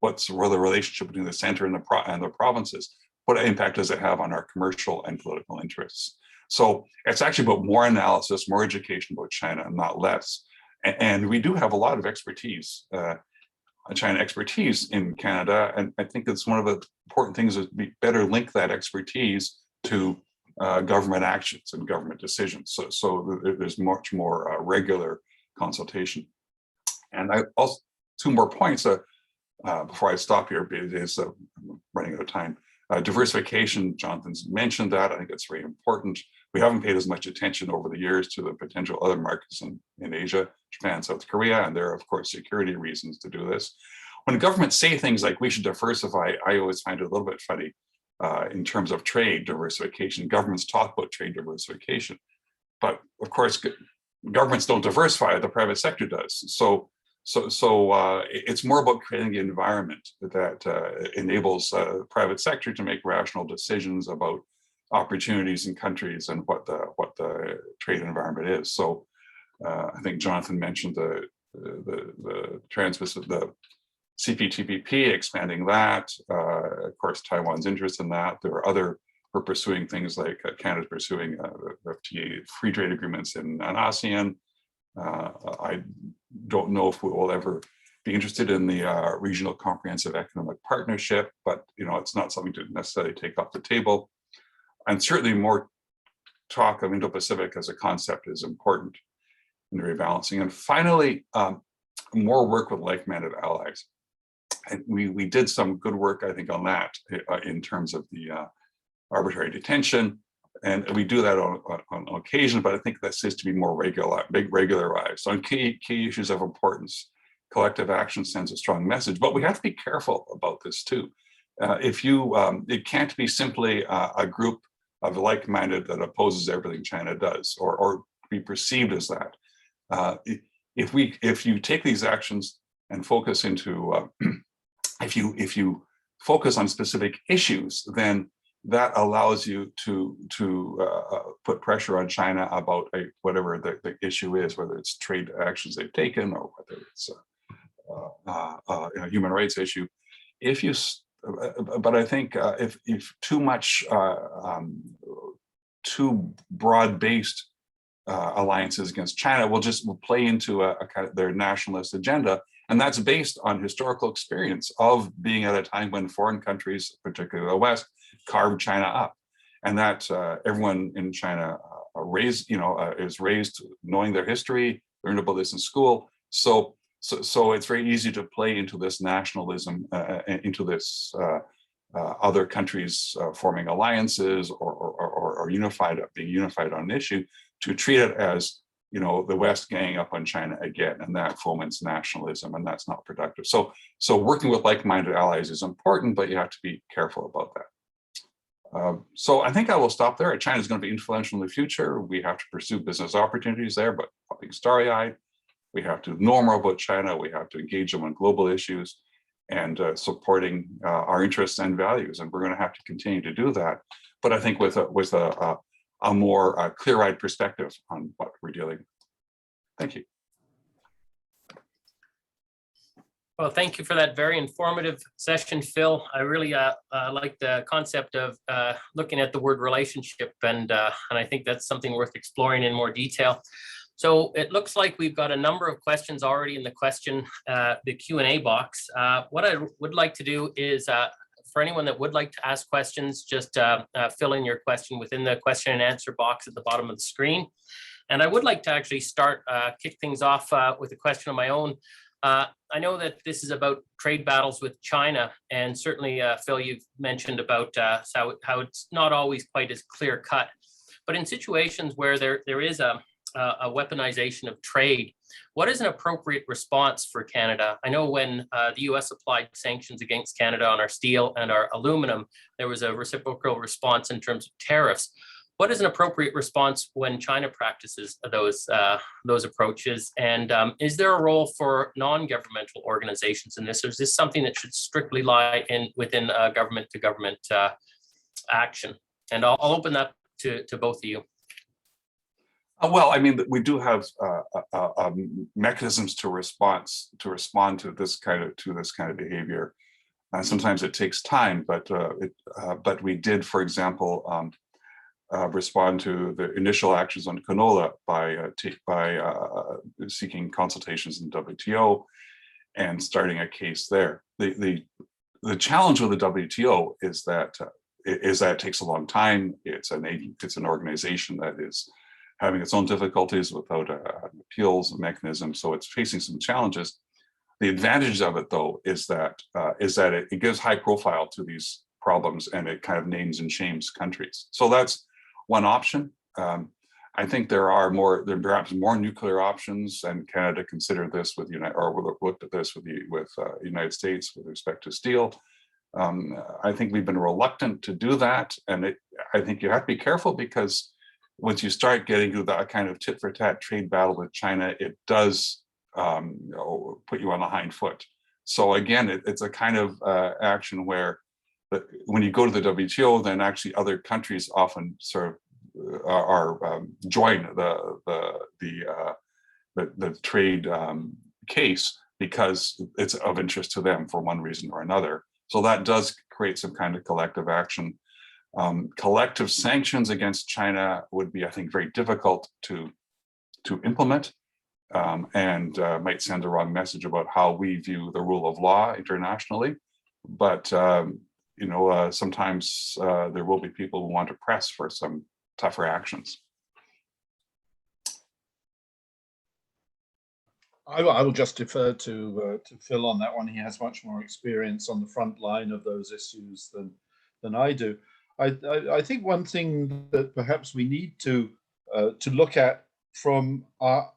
What's the relationship between the center and the provinces? What impact does it have on our commercial and political interests? So it's actually about more analysis, more education about China, and not less. And we do have a lot of expertise, China expertise in Canada, and I think it's one of the important things is we better link that expertise to government actions and government decisions. So there's much more regular consultation. And I also, 2 more points before I stop here, because I'm running out of time. Diversification, Jonathan's mentioned that. I think it's very important. We haven't paid as much attention over the years to the potential other markets in Asia, Japan, South Korea, and there are, of course, security reasons to do this. When governments say things like we should diversify, I always find it a little bit funny in terms of trade diversification. Governments talk about trade diversification, but of course, governments don't diversify, the private sector does. So it's more about creating the environment that enables private sector to make rational decisions about opportunities in countries and what the trade environment is. So I think Jonathan mentioned the CPTPP, expanding that. Of course, Taiwan's interest in that. There are other, we're pursuing things like Canada's pursuing FTA free trade agreements in ASEAN. I don't know if we will ever be interested in the regional comprehensive economic partnership, but it's not something to necessarily take off the table. And certainly more talk of Indo-Pacific as a concept is important in the rebalancing. And finally, more work with like-minded allies. And we did some good work, I think, on that in terms of the arbitrary detention. And we do that on occasion, but I think that needs to be more regularized. So on key issues of importance, collective action sends a strong message, but we have to be careful about this too. It can't be simply a group of like-minded that opposes everything China does, or be perceived as that. If you take these actions and focus into, if you focus on specific issues, then that allows you to put pressure on China about whatever the issue is, whether it's trade actions they've taken or whether it's a human rights issue. But I think if too much, too broad-based alliances against China will play into a kind of their nationalist agenda, and that's based on historical experience of being at a time when foreign countries, particularly the West, carved China up, and that everyone in China is raised knowing their history, learned about this in school. So it's very easy to play into this nationalism, into this other countries forming alliances or being unified on an issue, to treat it as the West ganging up on China again, and that foments nationalism, and that's not productive. So working with like-minded allies is important, but you have to be careful about that. So I think I will stop there. China is going to be influential in the future. We have to pursue business opportunities there, but being starry-eyed. We have to know more about China. We have to engage them on global issues and supporting our interests and values. And we're going to have to continue to do that. But I think with a more clear-eyed perspective on what we're dealing with. Thank you. Well, thank you for that very informative session, Phil. I really like the concept of looking at the word relationship, and I think that's something worth exploring in more detail. So it looks like we've got a number of questions already in the Q&A box. What I would like to do is, for anyone that would like to ask questions, just fill in your question within the question and answer box at the bottom of the screen. And I would like to actually kick things off with a question of my own. I know that this is about trade battles with China, and certainly, Phil, you've mentioned about how it's not always quite as clear cut. But in situations where there is a weaponization of trade, what is an appropriate response for Canada? I know when the US applied sanctions against Canada on our steel and our aluminum, there was a reciprocal response in terms of tariffs. What is an appropriate response when China practices those approaches? And is there a role for non-governmental organizations in this, or is this something that should strictly lie within government-to-government action? And I'll open that to both of you. Well, I mean, we do have mechanisms to respond to this kind of behavior. Sometimes it takes time, but we did, for example, respond to the initial actions on canola by seeking consultations in the WTO and starting a case there. The challenge with the WTO is that it takes a long time. It's an organization that is having its own difficulties without an appeals mechanism, so it's facing some challenges. The advantage of it, though, is that it gives high profile to these problems, and it kind of names and shames countries. So that's one option. I think there are perhaps more nuclear options, and Canada considered this with looked at this with United States with respect to steel. I think we've been reluctant to do that, and I think you have to be careful, because once you start getting to that kind of tit for tat trade battle with China, it does put you on the hind foot. So again, it's a kind of action where when you go to the WTO, then actually other countries often sort of join the trade case, because it's of interest to them for one reason or another. So that does create some kind of collective action. Collective sanctions against China would be, I think, very difficult to implement, and might send the wrong message about how we view the rule of law internationally. But sometimes there will be people who want to press for some tougher actions. I will just defer to Phil on that one. He has much more experience on the front line of those issues than I do. I think one thing that perhaps we need to look at from our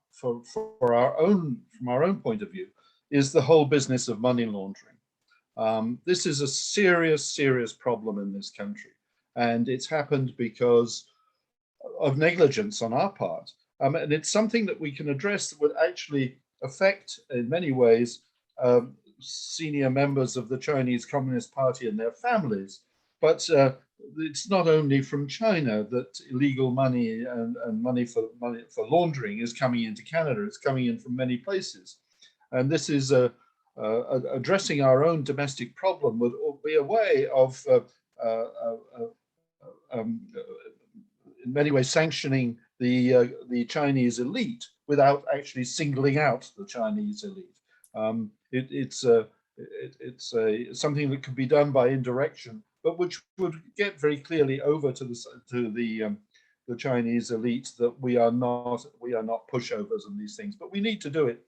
own point of view is the whole business of money laundering. This is a serious problem in this country, and it's happened because of negligence on our part. And it's something that we can address that would actually affect, in many ways, senior members of the Chinese Communist Party and their families. But it's not only from China that illegal money and money for laundering is coming into Canada. It's coming in from many places, and this is addressing our own domestic problem would be a way of, in many ways, sanctioning the Chinese elite without actually singling out the Chinese elite. It's something that could be done by indirection, but which would get very clearly over to the Chinese elite that we are not pushovers in these things. But we need to do it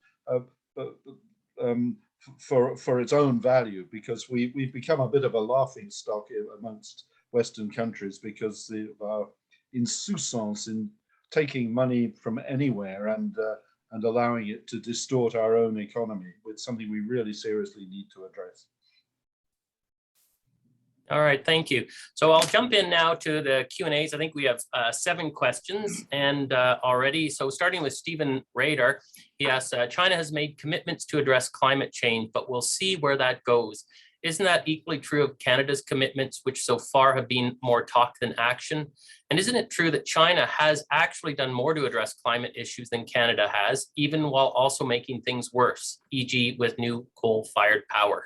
for its own value, because we've become a bit of a laughing stock amongst Western countries because of our insouciance in taking money from anywhere and allowing it to distort our own economy, with something we really seriously need to address. All right, thank you. So I'll jump in now to the Q&As. I think we have 7 questions and already. So starting with Stephen Radar, he asks, China has made commitments to address climate change, but we'll see where that goes. Isn't that equally true of Canada's commitments, which so far have been more talk than action? And isn't it true that China has actually done more to address climate issues than Canada has, even while also making things worse, e.g. with new coal-fired power?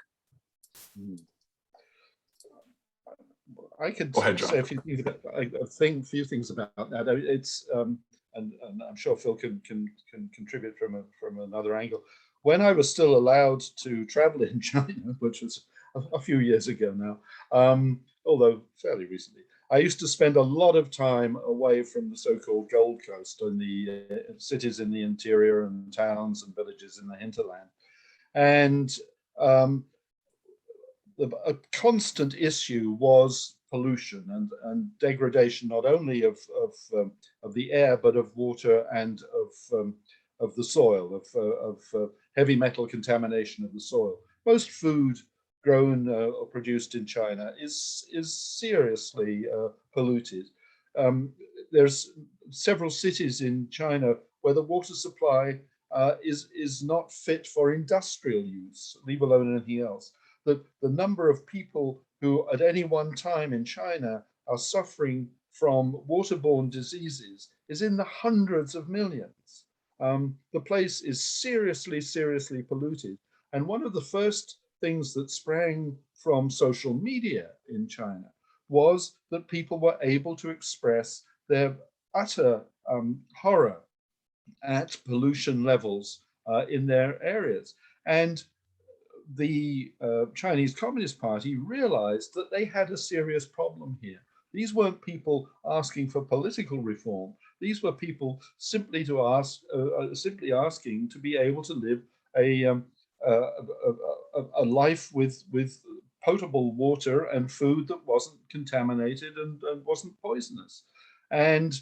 I could ahead, say a few things about that. It's and I'm sure Phil can contribute from another angle. When I was still allowed to travel in China, which was a few years ago now, although fairly recently, I used to spend a lot of time away from the so-called Gold Coast in the cities in the interior and towns and villages in the hinterland, and a constant issue was pollution and degradation, not only of the air, but of water and of the soil, of heavy metal contamination of the soil. Most food grown or produced in China is seriously polluted. there's several cities in China where the water supply is not fit for industrial use, leave alone anything else. The number of people who at any one time in China are suffering from waterborne diseases is in the hundreds of millions. The place is seriously, seriously polluted. And one of the first things that sprang from social media in China was that people were able to express their utter horror at pollution levels in their areas. And the Chinese Communist Party realized that they had a serious problem here. These weren't people asking for political reform. These were people simply simply asking to be able to live a life with potable water and food that wasn't contaminated and wasn't poisonous. And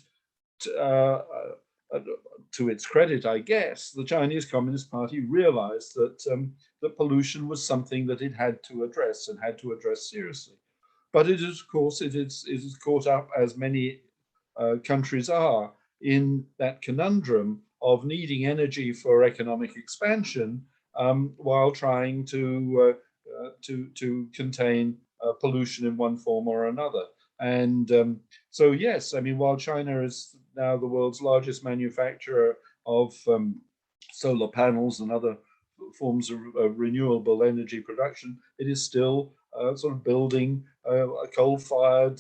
to its credit, I guess, the Chinese Communist Party realized that that pollution was something that it had to address and had to address seriously. But it is, of course, it is caught up, as many countries are, in that conundrum of needing energy for economic expansion while trying to contain pollution in one form or another. And so, yes, I mean, while China is now the world's largest manufacturer of solar panels and other forms of renewable energy production, it is still sort of building a coal-fired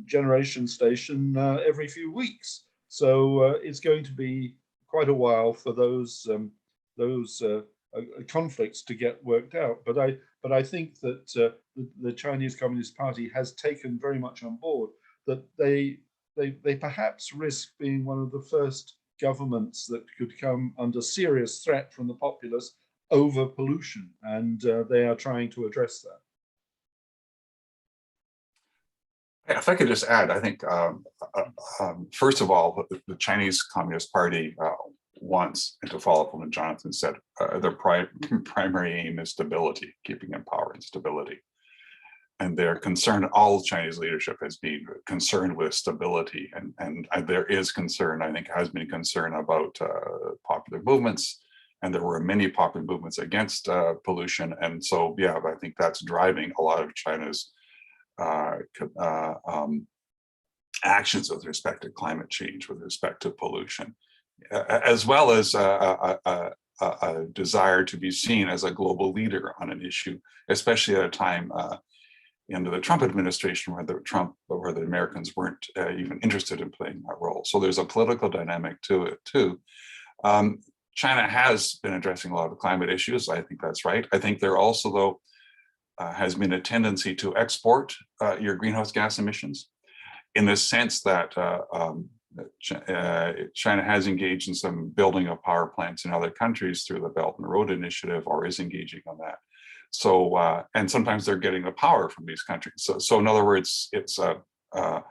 generation station every few weeks. So it's going to be quite a while for those conflicts to get worked out. But I think that the Chinese Communist Party has taken very much on board that they perhaps risk being one of the first governments that could come under serious threat from the populace over pollution, and they are trying to address that. If I could just add, I think, first of all, the Chinese Communist Party wants, and to follow up on what Jonathan said, their primary aim is stability, keeping in power and stability. And they're concerned, all Chinese leadership has been concerned with stability. And there is concern, I think has been concern about popular movements. And there were many popular movements against pollution. And so, yeah, I think that's driving a lot of China's actions with respect to climate change, with respect to pollution, as well as a desire to be seen as a global leader on an issue, especially at a time into the Trump administration where the Americans weren't even interested in playing that role. So there's a political dynamic to it too. China has been addressing a lot of climate issues. I think that's right. I think there also, though, has been a tendency to export your greenhouse gas emissions, in the sense that China has engaged in some building of power plants in other countries through the Belt and Road Initiative, or is engaging on that. So, and sometimes they're getting the power from these countries. So in other words, it's the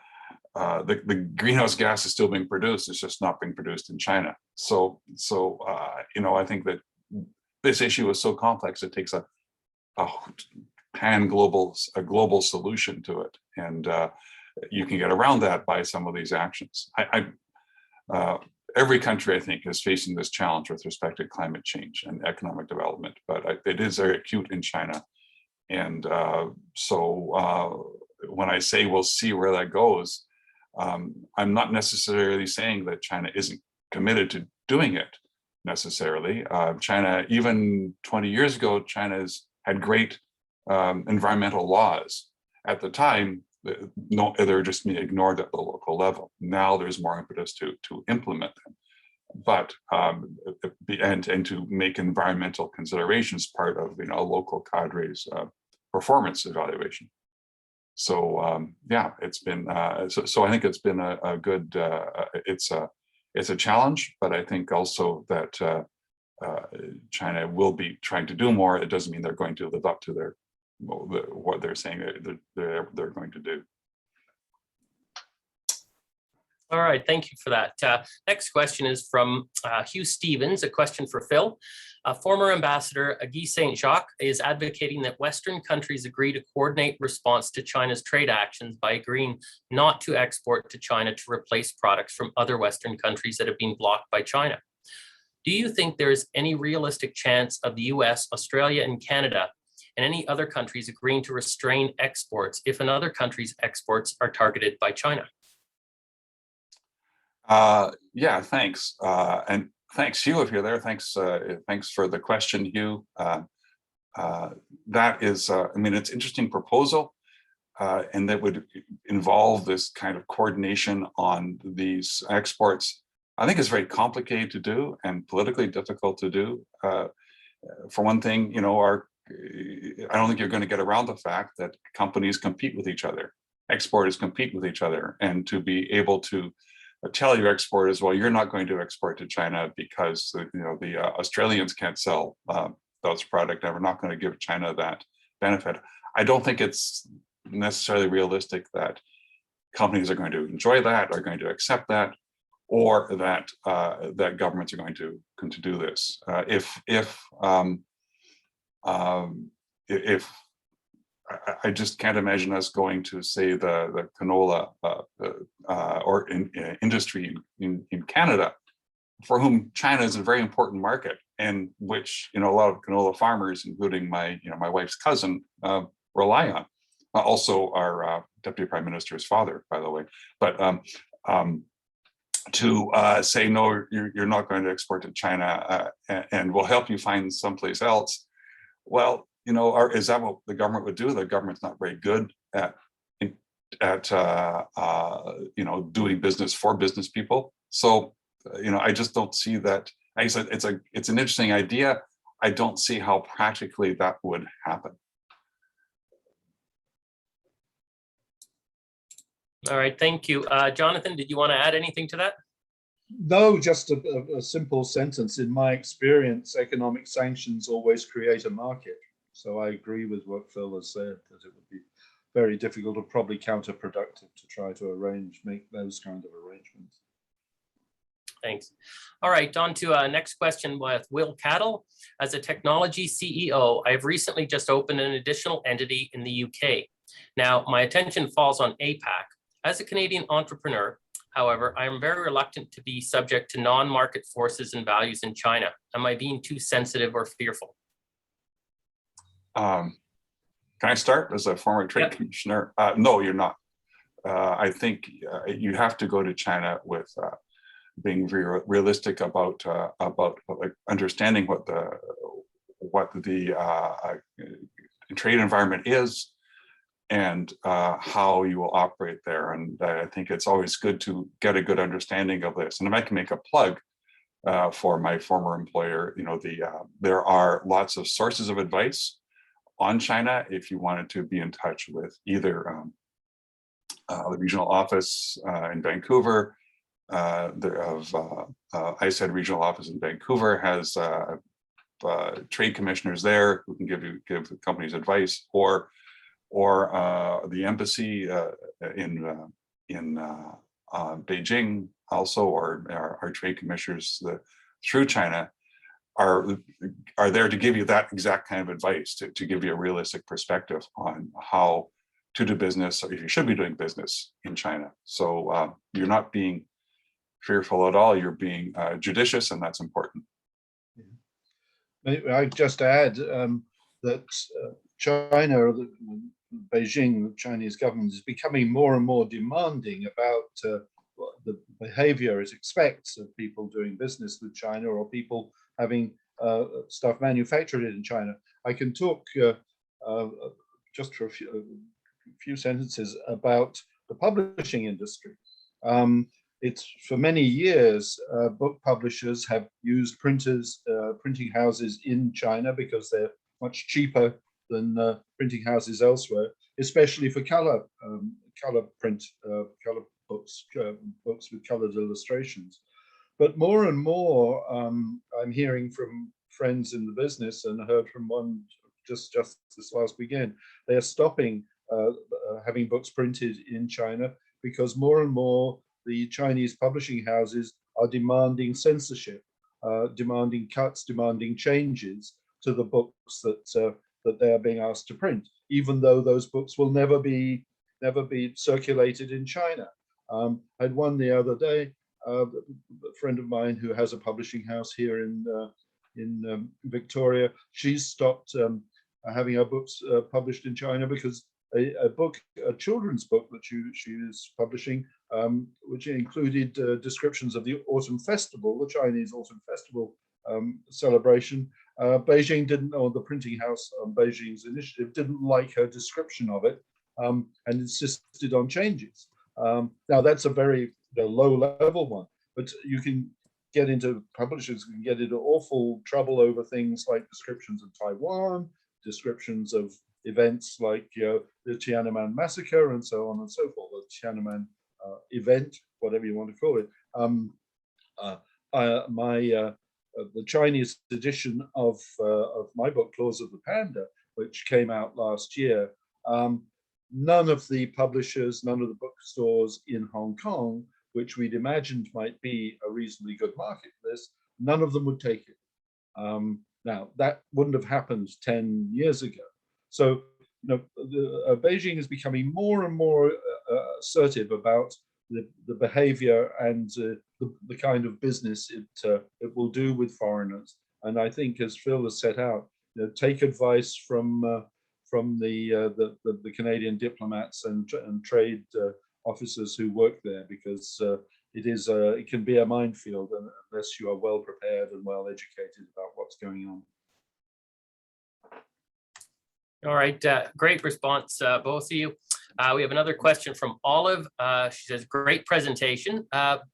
greenhouse gas is still being produced. It's just not being produced in China. So you know, I think that this issue is so complex. It takes a global solution to it, and you can get around that by some of these actions. Every country, I think, is facing this challenge with respect to climate change and economic development, but it is very acute in China. And so when I say we'll see where that goes, I'm not necessarily saying that China isn't committed to doing it necessarily. China, even 20 years ago, China's had great environmental laws. At the time, they're just being ignored at the local level. Now there's more impetus to implement them, but and to make environmental considerations part of, you know, a local cadre's performance evaluation. So yeah, it's been so I think it's been a good it's a challenge, but I think also that China will be trying to do more. It doesn't mean they're going to live up to their what they're saying they're going to do. All right, thank you for that. Next question is from Hugh Stevens, a question for Phil. Former Ambassador Guy Saint-Jacques is advocating that Western countries agree to coordinate response to China's trade actions by agreeing not to export to China to replace products from other Western countries that have been blocked by China. Do you think there is any realistic chance of the US, Australia, and Canada and any other countries agreeing to restrain exports if another country's exports are targeted by China? Yeah, thanks. And thanks, Hugh, if you're there. Thanks for the question, Hugh. That is, I mean, it's an interesting proposal, and that would involve this kind of coordination on these exports. I think it's very complicated to do and politically difficult to do. For one thing, you know, I don't think you're going to get around the fact that companies compete with each other. Exporters compete with each other, and to be able to tell your exporters, well, you're not going to export to China because you know the Australians can't sell those products, and we're not going to give China that benefit. I don't think it's necessarily realistic that companies are going to enjoy that, are going to accept that, or that that governments are going to do this. If I just can't imagine us going to, say, the canola industry in Canada, for whom China is a very important market, and which, you know, a lot of canola farmers, including my wife's cousin, rely on. Also, our deputy prime minister's father, by the way. But to say no, you're not going to export to China, and we'll help you find someplace else. Well, you know, is that what the government would do? The government's not very good at you know, doing business for business people. So, you know, I just don't see that. Like I said, it's an interesting idea. I don't see how practically that would happen. All right, thank you. Jonathan, did you want to add anything to that? No, just a simple sentence. In my experience, economic sanctions always create a market. So I agree with what Phil has said, that it would be very difficult or probably counterproductive to try to make those kind of arrangements. Thanks. All right, on to next question with Will Cattle. As a technology CEO, I've recently just opened an additional entity in the UK. Now, my attention falls on APAC. As a Canadian entrepreneur, however, I am very reluctant to be subject to non-market forces and values in China. Am I being too sensitive or fearful? Can I start as a former trade commissioner? No, you're not. I think you have to go to China with being very realistic about like understanding what the trade environment is, and how you will operate there. And I think it's always good to get a good understanding of this. And if I can make a plug for my former employer, you know, there are lots of sources of advice on China if you wanted to be in touch with either the regional office in Vancouver. ISED regional office in Vancouver has trade commissioners there who can give companies advice, or the embassy in Beijing also, or our trade commissioners through China are there to give you that exact kind of advice, to give you a realistic perspective on how to do business, or if you should be doing business in China. So you're not being fearful at all, you're being judicious, and that's important. I just add that China, Beijing, the Chinese government, is becoming more and more demanding about the behavior it expects of people doing business with China, or people having stuff manufactured in China. I can talk just for a few sentences about the publishing industry. It's for many years, book publishers have used printing houses in China because they're much cheaper than printing houses elsewhere, especially for color print, color books, books with colored illustrations. But more and more, I'm hearing from friends in the business, and I heard from one just this last weekend, they are stopping having books printed in China because more and more the Chinese publishing houses are demanding censorship, demanding cuts, demanding changes to the books that they are being asked to print, even though those books will never be circulated in China. I had one the other day, a friend of mine who has a publishing house here in Victoria. She's stopped having her books published in China because a children's book that she is publishing, which included descriptions of the Autumn Festival, the Chinese Autumn Festival celebration. Beijing didn't, or the printing house on Beijing's initiative, didn't like her description of it and insisted on changes. Now that's a very low level one, but you can get into, publishers can get into awful trouble over things like descriptions of Taiwan, descriptions of events like the Tiananmen massacre and so on and so forth, the Tiananmen event, whatever you want to call it. The Chinese edition of my book, Claws of the Panda, which came out last year, none of the publishers, none of the bookstores in Hong Kong, which we'd imagined might be a reasonably good market for this, none of them would take it. Now, that wouldn't have happened 10 years ago. So, Beijing is becoming more and more assertive about the behavior and the kind of business it will do with foreigners. And I think, as Phil has set out, take advice from the Canadian diplomats and trade officers who work there, because it can be a minefield unless you are well prepared and well educated about what's going on. All right, great response, both of you. We have another question from Olive. She says, great presentation.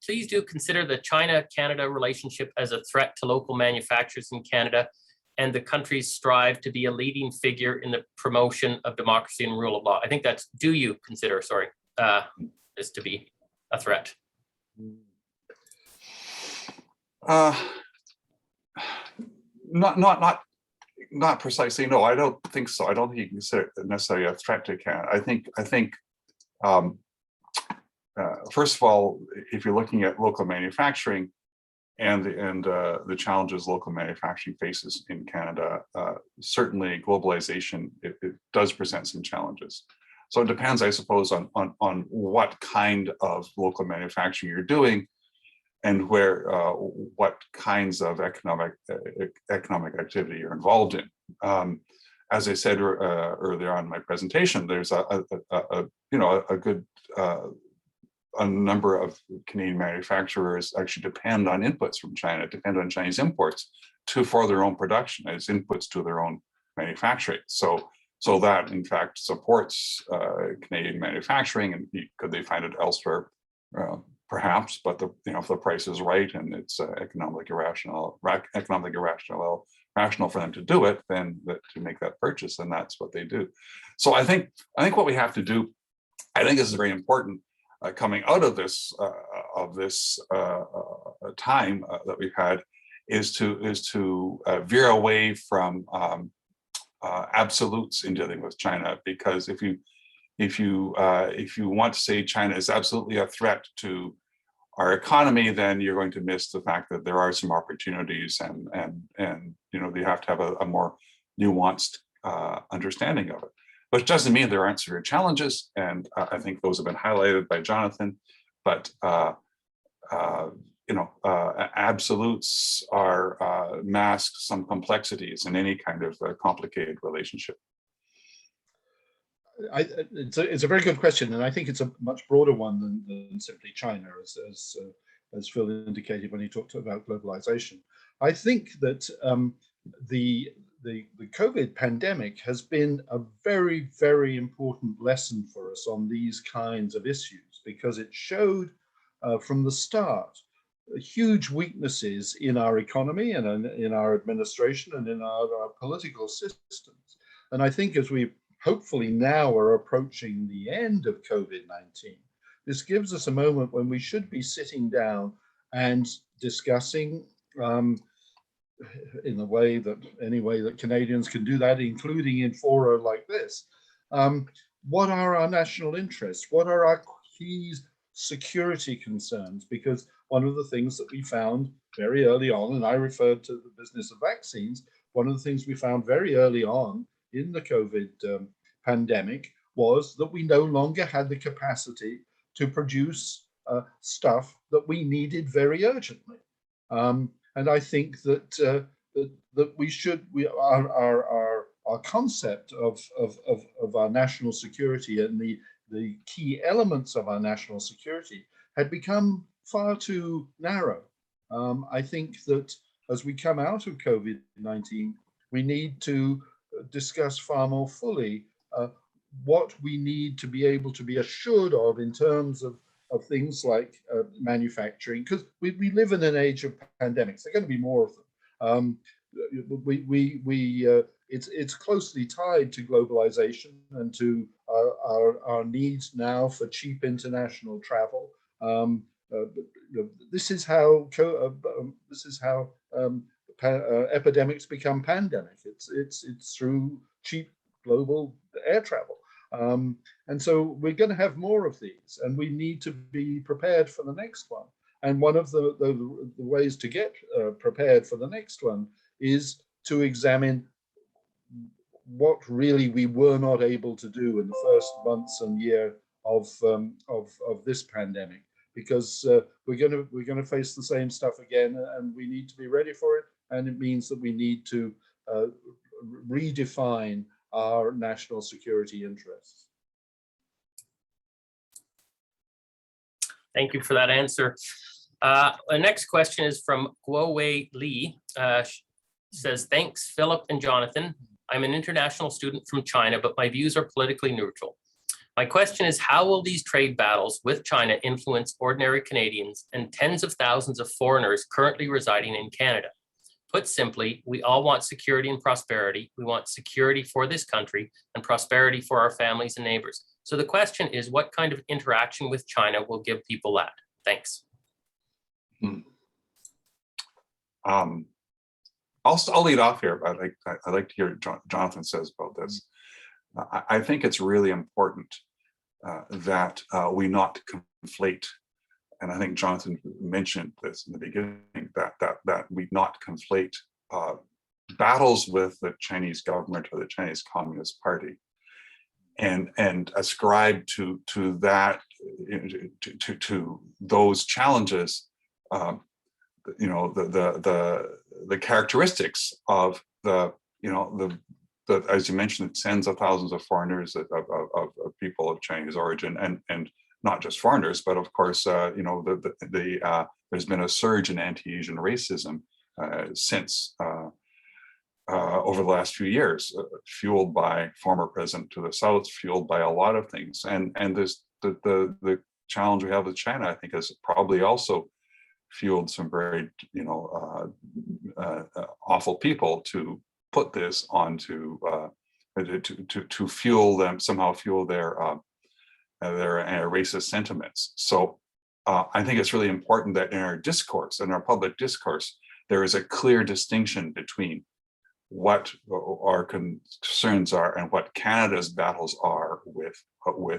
Please do consider the China-Canada relationship as a threat to local manufacturers in Canada, and the countries strive to be a leading figure in the promotion of democracy and rule of law. I think that's, do you consider, sorry, this to be a threat? Not precisely. No, I don't think so. I don't think you can consider it necessarily a threat to Canada. I think first of all, if you're looking at local manufacturing and the challenges local manufacturing faces in Canada, certainly globalization it does present some challenges. So it depends, I suppose, on what kind of local manufacturing you're doing, and where what kinds of economic activity you're involved in. As I said earlier on in my presentation, there's a good number of Canadian manufacturers actually depend on inputs from China, depend on Chinese imports for their own production as inputs to their own manufacturing. So that in fact supports Canadian manufacturing, and could they find it elsewhere? Perhaps, but if the price is right and it's economically rational for them to do it, then to make that purchase, and that's what they do. So I think what we have to do, I think this is very important coming out of this time that we've had, is to veer away from absolutes in dealing with China, because if you want to say China is absolutely a threat to our economy, then you're going to miss the fact that there are some opportunities, and you have to have a more nuanced understanding of it. Which doesn't mean there aren't severe challenges, and I think those have been highlighted by Jonathan. But absolutes mask some complexities in any kind of complicated relationship. It's a very good question, and I think it's a much broader one than simply China, as Phil indicated when he talked about globalization. I think that the COVID pandemic has been a very, very important lesson for us on these kinds of issues, because it showed from the start huge weaknesses in our economy and in our administration and in our political systems. And I think as we hopefully now are approaching the end of COVID-19, this gives us a moment when we should be sitting down and discussing in any way that Canadians can do that, including in fora like this, what are our national interests? What are our security concerns, because one of the things that we found very early on, and I referred to the business of vaccines, one of the things we found very early on in the COVID pandemic was that we no longer had the capacity to produce stuff that we needed very urgently. And I think that our concept of our national security and the key elements of our national security had become far too narrow. I think that as we come out of COVID-19, we need to discuss far more fully what we need to be able to be assured of in terms of things like manufacturing, because we live in an age of pandemics. There are going to be more of them. It's closely tied to globalization and to our needs now for cheap international travel. This is how epidemics become pandemic. It's through cheap global air travel. And so we're going to have more of these, and we need to be prepared for the next one. And one of the ways to get prepared for the next one is to examine what really we were not able to do in the first months and year of this pandemic, because we're going to face the same stuff again, and we need to be ready for it. And it means that we need to redefine our national security interests. Thank you for that answer. The next question is from Guowei Li. Says, thanks, Philip and Jonathan. I'm an international student from China, but my views are politically neutral. My question is, how will these trade battles with China influence ordinary Canadians and tens of thousands of foreigners currently residing in Canada? Put simply, we all want security and prosperity. We want security for this country and prosperity for our families and neighbors. So the question is, what kind of interaction with China will give people that? Thanks. I'll lead off here. I'd like to hear what Jonathan says about this. I think it's really important that we not conflate, and I think Jonathan mentioned this in the beginning, that we not conflate battles with the Chinese government or the Chinese Communist Party, and ascribe to that, to those challenges, the characteristics of the as you mentioned, tens of thousands of foreigners, of people of Chinese origin, and not just foreigners, but of course, there's been a surge in anti-Asian racism since over the last few years, fueled by former president to the south, fueled by a lot of things, and there's the challenge we have with China, I think, has probably also fueled some very awful people to put this onto to fuel them, somehow fuel their racist sentiments. So I think it's really important that in our discourse, in our public discourse, there is a clear distinction between what our concerns are and what Canada's battles are with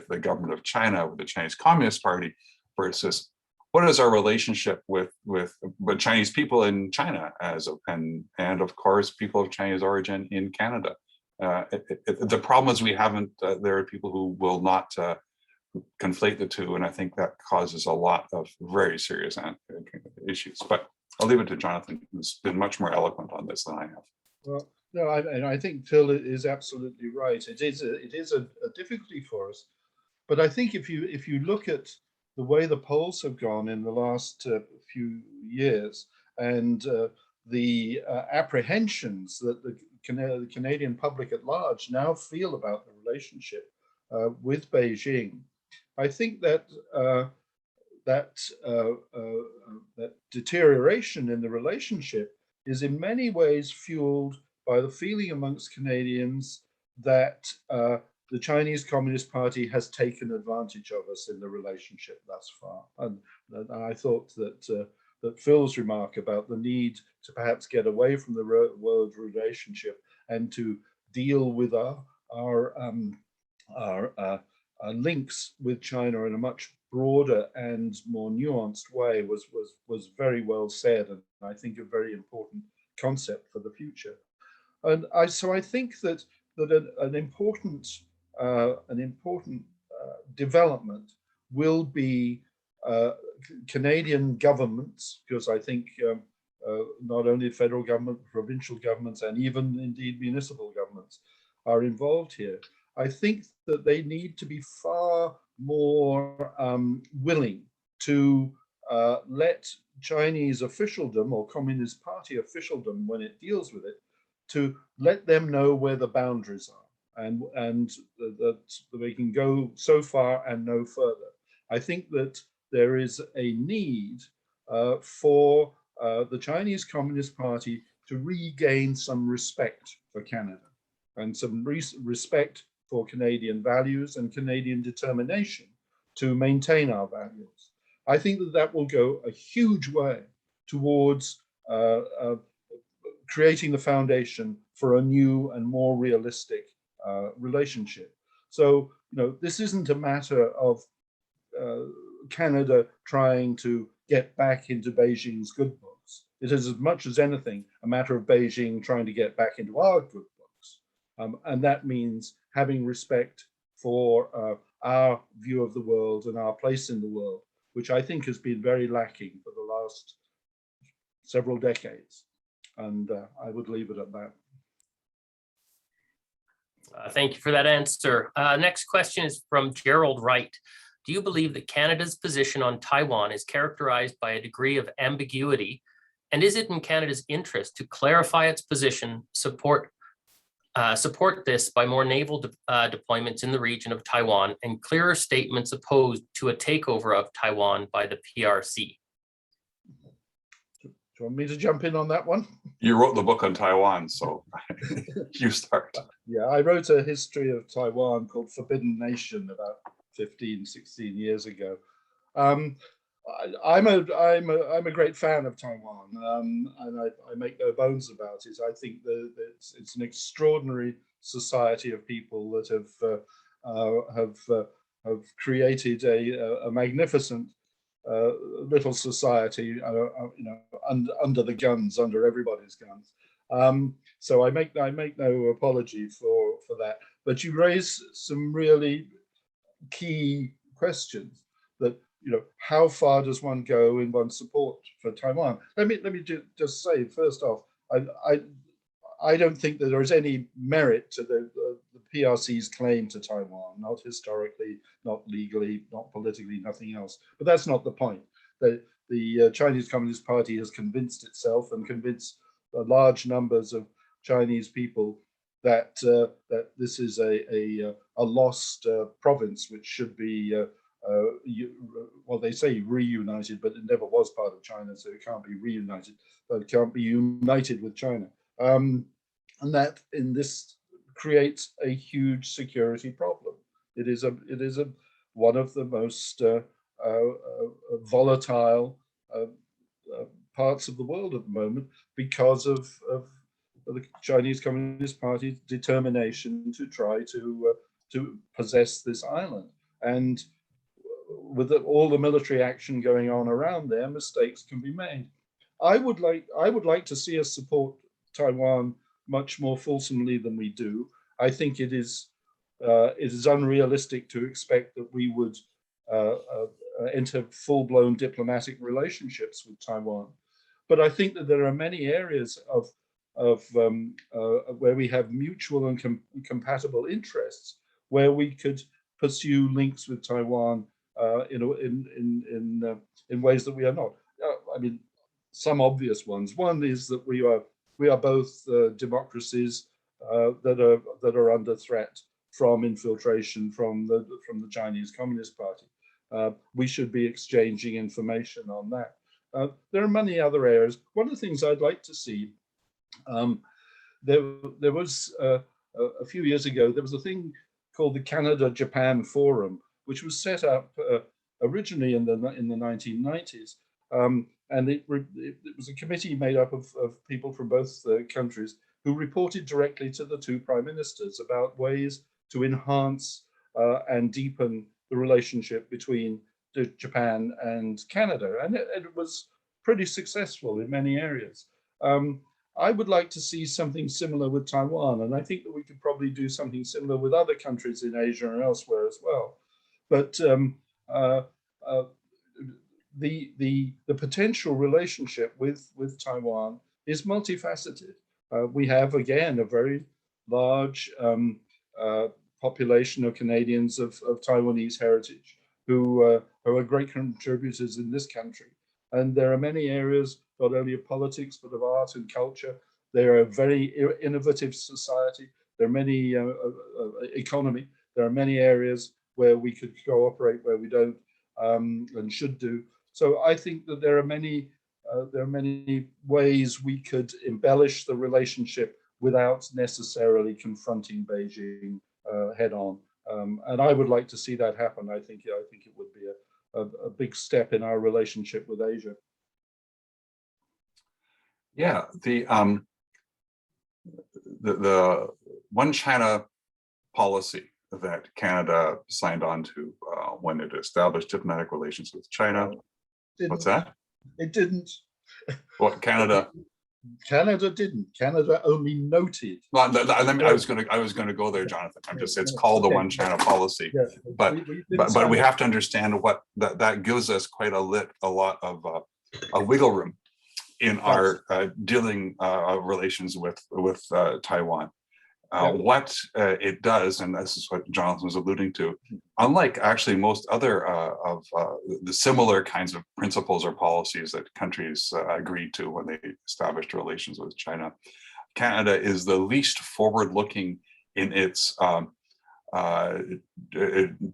the government of China, with the Chinese Communist Party, versus what is our relationship with Chinese people in China, and of course people of Chinese origin in Canada. The problem is we haven't. There are people who will not conflate the two, and I think that causes a lot of very serious issues. But I'll leave it to Jonathan, who's been much more eloquent on this than I have. Well, no, I think Phil is absolutely right. It is a difficulty for us, but I think if you look at the way the polls have gone in the last few years, and the apprehensions that the Canadian public at large now feel about the relationship with Beijing, I think that that deterioration in the relationship is in many ways fueled by the feeling amongst Canadians that the Chinese Communist Party has taken advantage of us in the relationship thus far. And I thought that that Phil's remark about the need to perhaps get away from the world relationship and to deal with our links with China in a much broader and more nuanced way was very well said, and I think a very important concept for the future. And so I think that an important development will be Canadian governments, because I think not only federal government, provincial governments, and even indeed municipal governments are involved here. I think that they need to be far more willing to let Chinese officialdom or Communist Party officialdom, when it deals with it, to let them know where the boundaries are, and that they can go so far and no further. I think that there is a need for the Chinese Communist Party to regain some respect for Canada and some respect for Canadian values and Canadian determination to maintain our values. I think that that will go a huge way towards creating the foundation for a new and more realistic relationship. So, this isn't a matter of Canada trying to get back into Beijing's good books. It is, as much as anything, a matter of Beijing trying to get back into our good books. And that means having respect for our view of the world and our place in the world, which I think has been very lacking for the last several decades. And I would leave it at that. Thank you for that answer. Next question is from Gerald Wright. Do you believe that Canada's position on Taiwan is characterized by a degree of ambiguity? And is it in Canada's interest to clarify its position, support this by more naval deployments in the region of Taiwan and clearer statements opposed to a takeover of Taiwan by the PRC? Do you want me to jump in on that one? You wrote the book on Taiwan, so you start. Yeah, I wrote a history of Taiwan called Forbidden Nation about 15, 16 years ago. I'm a great fan of Taiwan, and I make no bones about it. I think that it's an extraordinary society of people that have created a magnificent little society, under the guns, under everybody's guns. So I make no apology for that. But you raise some really key questions that, how far does one go in one's support for Taiwan? Let me just say, first off, I don't think that there is any merit to the PRC's claim to Taiwan, not historically, not legally, not politically, nothing else. But that's not the point. The Chinese Communist Party has convinced itself and convinced large numbers of Chinese people that this is a lost province which should be, well, they say reunited, but it never was part of China, so it can't be reunited, but it can't be united with China. And that in this creates a huge security problem. It is one of the most volatile parts of the world at the moment because of the Chinese Communist Party's determination to try to possess this island. And with all the military action going on around there, mistakes can be made. I would like to see us support Taiwan much more fulsomely than we do. I think it is unrealistic to expect that we would enter full-blown diplomatic relationships with Taiwan. But I think that there are many areas of where we have mutual and compatible interests, where we could pursue links with Taiwan in ways that we are not. I mean, some obvious ones. One is that we are both democracies that are under threat from infiltration from the Chinese Communist Party. We should be exchanging information on that. There are many other areas. One of the things I'd like to see, there was a few years ago, there was a thing called the Canada-Japan Forum, which was set up originally in the 1990s. And it was a committee made up of people from both countries who reported directly to the two prime ministers about ways to enhance and deepen the relationship between Japan and Canada, and it was pretty successful in many areas. I would like to see something similar with Taiwan, and I think that we could probably do something similar with other countries in Asia and elsewhere as well. But the potential relationship with Taiwan is multifaceted. We have, again, a very large population of Canadians of Taiwanese heritage who are great contributors in this country. And there are many areas, not only of politics, but of art and culture. They are a very innovative society. There are many economy. There are many areas where we could cooperate, where we don't and should do. So I think that there are many ways we could embellish the relationship without necessarily confronting Beijing head on. And I would like to see that happen. I think it would be a big step in our relationship with Asia. Yeah, the One China policy that Canada signed on to when it established diplomatic relations with China. What's that? It didn't. What, Canada? Canada didn't. Canada only noted. Well, I was going to go there, Jonathan. It's called the One China policy, but we have to understand what that gives us quite a lot of wiggle room in our dealing relations with Taiwan. What it does, and this is what Jonathan was alluding to, unlike actually most other of the similar kinds of principles or policies that countries agreed to when they established relations with China, Canada is the least forward-looking in its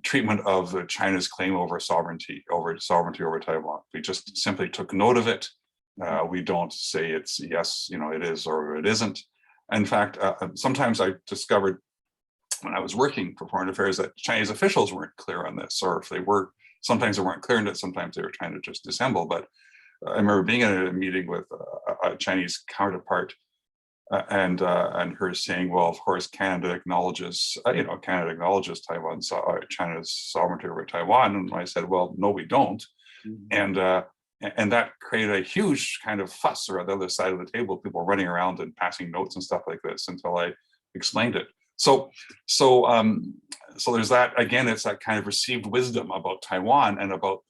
treatment of China's claim over sovereignty over Taiwan. We just simply took note of it. We don't say it's yes, it is or it isn't. In fact, sometimes I discovered when I was working for foreign affairs that Chinese officials weren't clear on this, or if they were, sometimes they weren't clear on it, sometimes they were trying to just dissemble. But I remember being in a meeting with a Chinese counterpart and her saying, well, of course, Canada acknowledges Taiwan, China's sovereignty over Taiwan. And I said, well, no, we don't. Mm-hmm. And that created a huge kind of fuss around the other side of the table, people running around and passing notes and stuff like this until I explained it. So there's that, again, it's that kind of received wisdom about Taiwan and about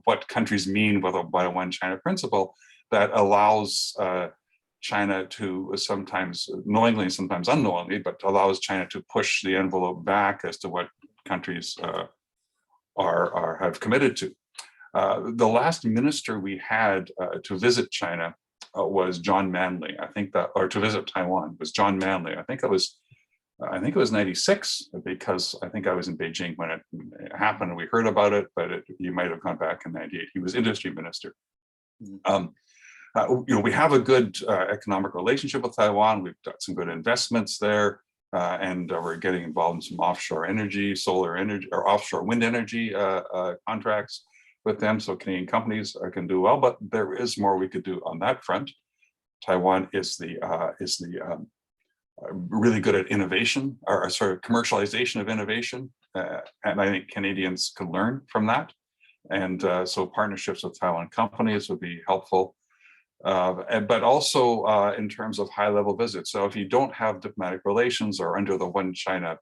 what countries mean by a One China principle that allows China to sometimes knowingly, sometimes unknowingly, but allows China to push the envelope back as to what countries have committed to. The last minister we had to visit China was John Manley. Or to visit Taiwan was John Manley. I think it was 96, because I think I was in Beijing when it happened and we heard about it, but you might have gone back in 98. He was industry minister. We have a good economic relationship with Taiwan. We've got some good investments there. And we're getting involved in some offshore energy, solar energy, or offshore wind energy contracts with them, so Canadian companies can do well. But there is more we could do on that front. Taiwan is really good at innovation, or sort of commercialization of innovation, and I think Canadians can learn from that. And so partnerships with Taiwan companies would be helpful. But also in terms of high-level visits. So if you don't have diplomatic relations or under the One China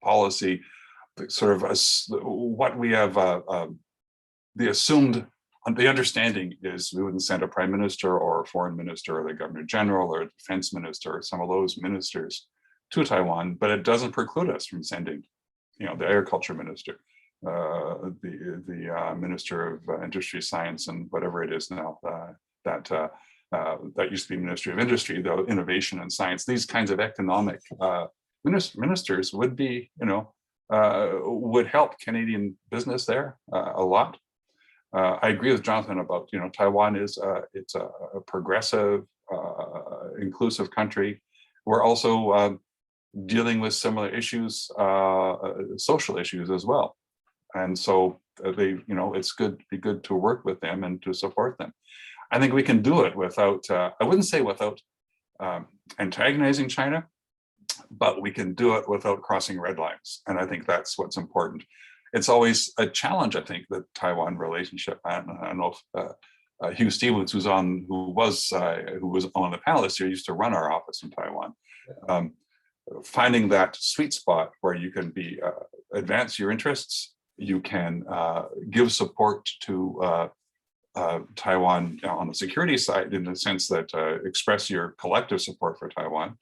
policy, sort of what we have, the understanding is we wouldn't send a prime minister or a foreign minister or the governor general or a defense minister or some of those ministers to Taiwan, but it doesn't preclude us from sending, the agriculture minister, the minister of industry, science, and whatever it is now. That used to be Ministry of Industry, though, innovation and science. These kinds of economic ministers would be, would help Canadian business there a lot. I agree with Jonathan about, Taiwan is it's a progressive, inclusive country. We're also dealing with similar issues, social issues as well, and so it's be good to work with them and to support them. I think we can do it without, I wouldn't say without antagonizing China, but we can do it without crossing red lines. And I think that's what's important. it's always a challenge, I think, the Taiwan relationship. I don't know if Hugh Stevens, who was on the panel this year, used to run our office in Taiwan. Finding that sweet spot where you can advance your interests, you can give support to Taiwan on the security side, in the sense that express your collective support for Taiwan,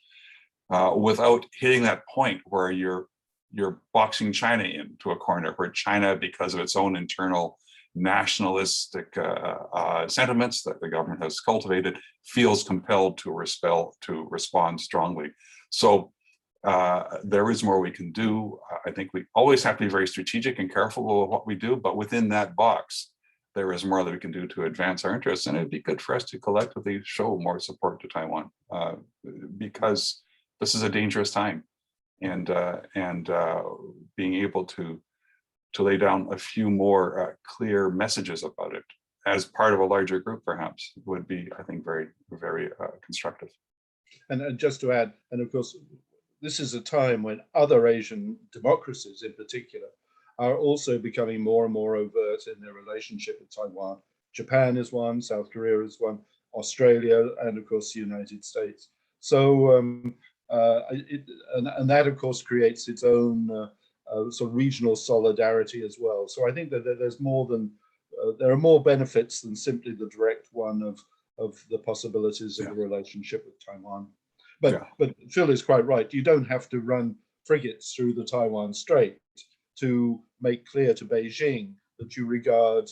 without hitting that point where you're boxing China into a corner, where China, because of its own internal nationalistic sentiments that the government has cultivated, feels compelled to respond strongly. So there is more we can do. I think we always have to be very strategic and careful with what we do, but within that box, there is more that we can do to advance our interests. And it'd be good for us to collectively show more support to Taiwan, because this is a dangerous time. And being able to lay down a few more clear messages about it as part of a larger group, perhaps, would be, I think, very, very constructive. And just to add, and of course, this is a time when other Asian democracies in particular are also becoming more and more overt in their relationship with Taiwan. Japan is one, South Korea is one, Australia, and of course, the United States. So, and that, of course, creates its own sort of regional solidarity as well. So I think that there's more than, there are more benefits than simply the direct one of the possibilities of a relationship with Taiwan. But Phil is quite right. You don't have to run frigates through the Taiwan Strait to make clear to Beijing that you regard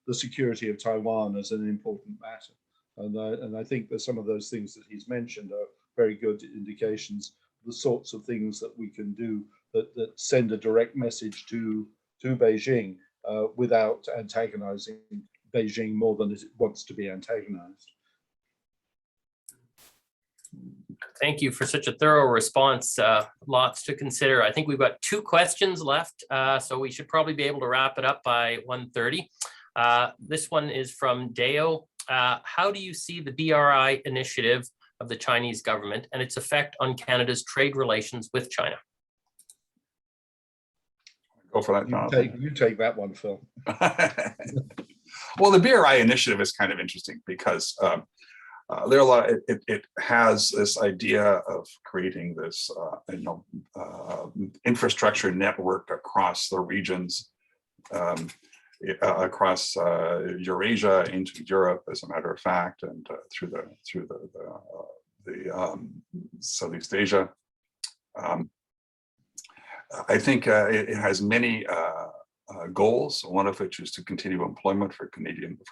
the security of Taiwan as an important matter. And I think that some of those things that he's mentioned are very good indications of the sorts of things that we can do that send a direct message to Beijing without antagonizing Beijing more than it wants to be antagonized. Thank you for such a thorough response. Lots to consider. I think we've got 2 questions left, so we should probably be able to wrap it up by 1:30. This one is from Deo. How do you see the BRI initiative of the Chinese government and its effect on Canada's trade relations with China? Go for that, Jonathan. You take that one, Phil. Well, the BRI initiative is kind of interesting because there are a lot. It has this idea of creating this, infrastructure network across the regions, across Eurasia into Europe, as a matter of fact, and through the Southeast Asia. I think it has many goals, one of which is to continue employment for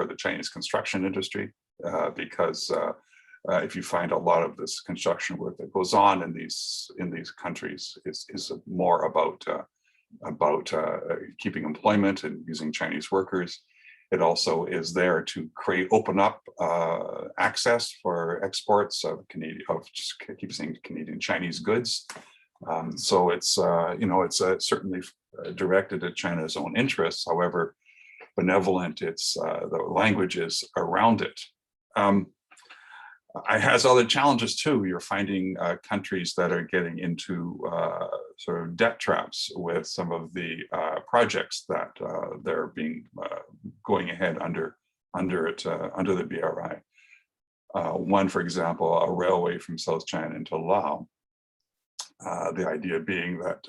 the Chinese construction industry, because if you find a lot of this construction work that goes on in these countries is more about keeping employment and using Chinese workers. It also is there to open up access for exports of Canadian Chinese goods. So it's certainly directed at China's own interests. However benevolent the language is around it. It has other challenges too. You're finding countries that are getting into sort of debt traps with some of the projects that they're going ahead under the BRI. One, for example, a railway from South China into Laos. The idea being that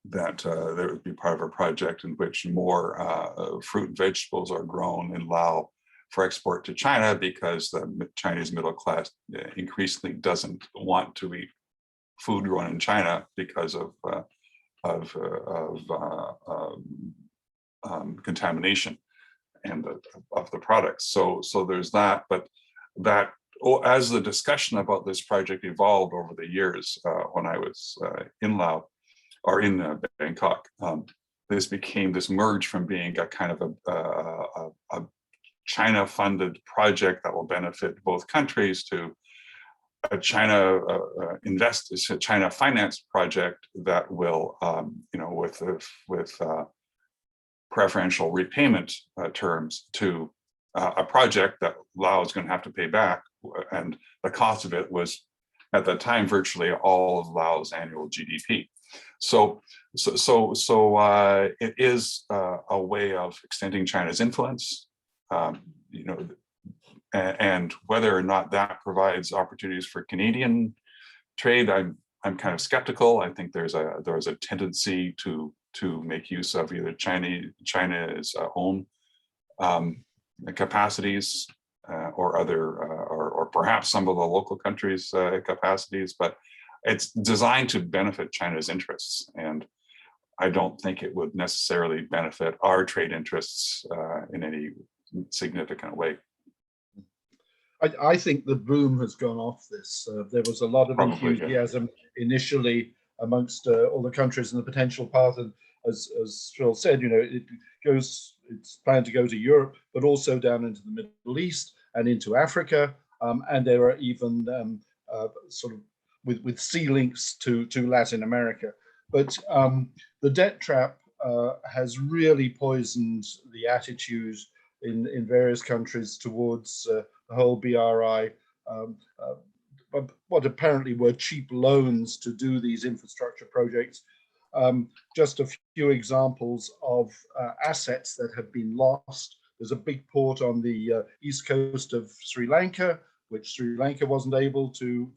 there would be part of a project in which more fruit and vegetables are grown in Laos for export to China, because the Chinese middle class increasingly doesn't want to eat food grown in China because of contamination and of the products. So there's that, but as the discussion about this project evolved over the years, when I was in Laos or in Bangkok, this merged from being a kind of a China-funded project that will benefit both countries to a China finance project that will, with preferential repayment terms, to a project that Laos is going to have to pay back, and the cost of it was, at that time, virtually all of Laos' annual GDP. It is a way of extending China's influence, and whether or not that provides opportunities for Canadian trade, I'm kind of skeptical. I think there's a tendency to make use of either China's own capacities or other or perhaps some of the local countries' capacities, but it's designed to benefit China's interests, and I don't think it would necessarily benefit our trade interests in any significant way. I think the boom has gone off this. There was a lot of Probably, enthusiasm initially amongst all the countries and the potential path, and as Phil said, it's planned to go to Europe, but also down into the Middle East and into Africa, and there are even sort of with sea links to Latin America. But the debt trap has really poisoned the attitude in various countries towards the whole BRI, what apparently were cheap loans to do these infrastructure projects. Just a few examples of assets that have been lost. There's a big port on the east coast of Sri Lanka, which Sri Lanka wasn't able to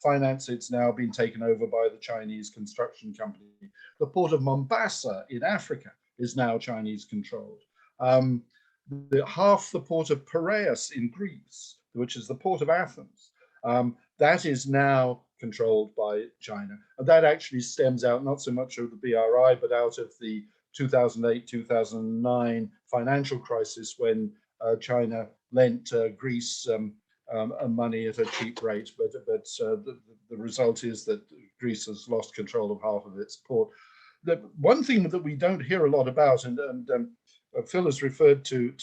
finance. It's now been taken over by the Chinese construction company. The port of Mombasa in Africa is now Chinese controlled. Half the port of Piraeus in Greece, which is the port of Athens, that is now controlled by China. And that actually stems out not so much of the BRI, but out of the 2008-2009 financial crisis, when China lent Greece money at a cheap rate. But the result is that Greece has lost control of half of its port. The one thing that we don't hear a lot about, and Phil has referred to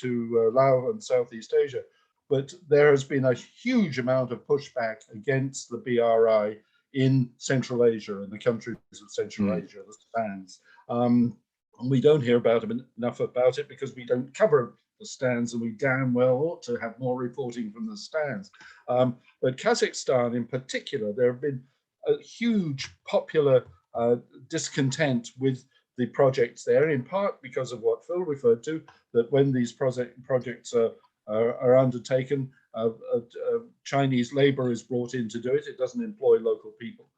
Laos and Southeast Asia, but there has been a huge amount of pushback against the BRI in Central Asia and the countries of Central Asia, the stands. And we don't hear enough about it because we don't cover the stands, and we damn well ought to have more reporting from the stands. But Kazakhstan in particular, there have been a huge popular discontent with the projects there, in part because of what Phil referred to, that when these projects are undertaken, Chinese labor is brought in to do it. It doesn't employ local people.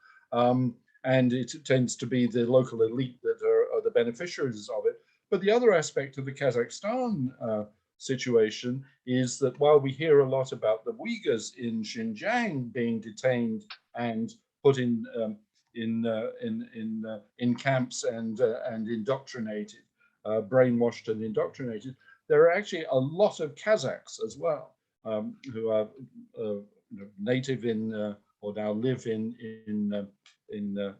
And it tends to be the local elite that are the beneficiaries of it. But the other aspect of the Kazakhstan situation is that while we hear a lot about the Uyghurs in Xinjiang being detained and put in camps and indoctrinated, brainwashed and indoctrinated, there are actually a lot of Kazakhs as well who are native in or now live in